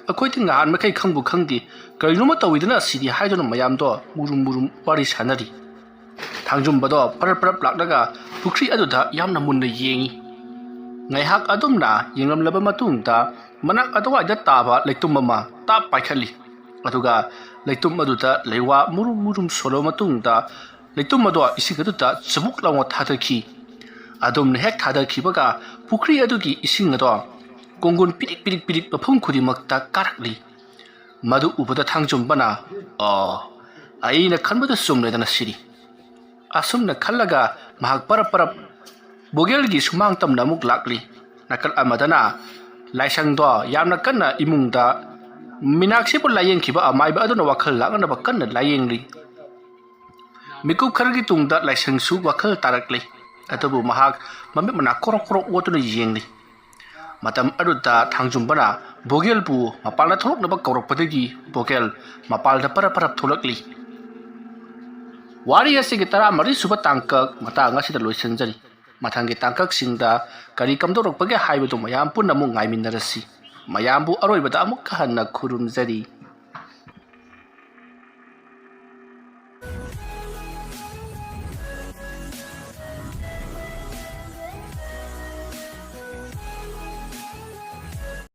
ꯑꯩꯈꯣꯏꯗꯤ ꯉꯍꯥꯟ ꯃꯈꯩ ꯈꯪꯕꯨ ꯈꯪꯗꯦ ꯀꯔꯤꯅꯣꯃ ꯇꯧꯏꯗꯅ ꯑꯁꯤꯗꯤ ꯍꯥꯏꯗꯨꯅ ꯃꯌꯥꯝꯗꯣ ꯃꯨꯔꯨꯝ ꯋꯥꯔꯤ ꯁꯥꯟꯅꯔꯤ ꯊꯥꯡꯖꯨꯝꯕꯗꯣ ꯄꯔꯞ ꯂꯥꯛꯂꯒ ꯄꯨꯈ꯭ꯔꯤ ꯑꯗꯨꯗ ꯌꯥꯝꯅ ꯃꯨꯟꯅ ꯌꯦꯡꯉꯤ ꯉꯥꯏꯍꯥꯛ ꯑꯗꯨꯝꯅ ꯌꯦꯡꯂꯝꯂꯕ ꯃꯇꯨꯡꯗ ꯃꯅꯥꯛ ꯑꯗꯨꯋꯥꯏꯗ ꯇꯥꯕ ꯂꯩꯇꯨꯝ ꯑꯃ ꯇꯥꯞ ꯄꯥꯏꯈꯠꯂꯤ ꯑꯗꯨꯒ ꯂꯩꯇꯨꯝ ꯑꯗꯨꯗ ꯂꯩꯋꯥ ꯃꯨꯔꯨꯝ ꯁꯣꯜꯂꯕ ꯃꯇꯨꯡꯗ ꯂꯩꯇꯨꯝ ꯑꯗꯣ ꯏꯁꯤꯡ ꯑꯗꯨꯗ ꯆꯨꯕꯨꯛ ꯂꯥꯎꯅ ꯊꯥꯗꯈꯤ ꯑꯗꯨꯝꯅ ꯍꯦꯛ ꯊꯥꯗꯈꯤꯕꯒ ꯄꯨꯈ꯭ꯔꯤ ꯑꯗꯨꯒꯤ ꯏꯁꯤꯡ ꯑꯗꯣ ꯀꯣꯡꯒꯨꯟ ꯄꯤꯔꯤꯛ ꯃꯐꯝ ꯈꯨꯗꯤꯡꯃꯛꯇ ꯀꯥꯔꯛꯂꯤ ꯃꯗꯨ ꯎꯕꯗ ꯊꯥꯡꯖꯨꯝꯕꯅ ꯑꯩꯅ ꯈꯟꯕꯗ ꯆꯨꯝꯂꯦꯗꯅ ꯁꯤꯗꯤ ꯑꯁꯨꯝꯅ ꯈꯜꯂꯒ ꯃꯍꯥꯛ ꯄꯔꯞ ꯕꯣꯒꯦꯜꯒꯤ ꯁꯨꯃꯥꯡ ꯇꯝꯅ ꯑꯃꯨꯛ ꯂꯥꯛꯂꯤ ꯅꯥꯀꯜ ꯑꯃꯗꯅ ꯂꯥꯏꯁꯪꯗꯣ ꯌꯥꯝꯅ ꯀꯟꯅ ꯏꯃꯨꯡꯗ ꯃꯤꯅꯥꯛꯁꯤꯕꯨ ꯂꯥꯌꯦꯡꯈꯤꯕ ꯑꯃꯥꯏꯕ ꯑꯗꯨꯅ ꯋꯥꯈꯜ ꯂꯥꯛꯅꯅꯕ ꯀꯟꯅ ꯂꯥꯌꯦꯡꯂꯤ꯫ ꯃꯤꯀꯨꯞ ꯈꯔꯒꯤ ꯇꯨꯡꯗ ꯂꯥꯏꯁꯪꯁꯨ ꯋꯥꯈꯜ ꯇꯥꯔꯛꯂꯤ, ꯑꯗꯨꯕꯨ ꯃꯍꯥꯛ ꯃꯃꯤꯠ ꯃꯅꯥ ꯀꯣꯔꯣꯛ ꯀꯣꯔꯣꯛ ꯑꯣꯠꯇꯨꯅ ꯌꯦꯡꯂꯤ꯫ ꯃꯇꯝ ꯑꯗꯨꯗ ꯊꯥꯡꯖꯨꯝꯕꯅ ꯕꯣꯒꯦꯜꯕꯨ ꯃꯄꯥꯟꯗ ꯊꯣꯛꯂꯛꯅꯕ ꯀꯧꯔꯛꯄꯗꯒꯤ ꯕꯣꯒꯦꯜ ꯃꯄꯥꯟꯗ ꯄꯔꯞ ꯄꯔꯞ ꯊꯣꯛꯂꯛꯂꯤ꯫ ꯋꯥꯔꯤ ꯑꯁꯤꯒꯤ 14ꯁꯨꯕ ꯇꯥꯡꯀꯛ ꯃꯇꯥꯡ ꯑꯁꯤꯗ ꯂꯣꯏꯁꯤꯟꯖꯔꯤ꯫ ꯃꯊꯪꯒꯤ ꯇꯥꯡꯀꯛꯁꯤꯡꯗ ꯀꯔꯤ ꯀꯝꯗꯧꯔꯛꯄꯒꯦ ꯍꯥꯏꯕꯗꯨ ꯃꯌꯥꯝ ꯄꯨꯟꯅ ꯑꯃꯨꯛ ꯉꯥꯏꯃꯤꯟꯅꯔꯁꯤ꯫ ꯃꯌꯥꯝꯕꯨ ꯑꯔꯣꯏꯕꯗ ꯑꯃꯨꯛ ꯍꯟꯅ ꯈꯨꯔꯨꯝꯖꯔꯤ꯫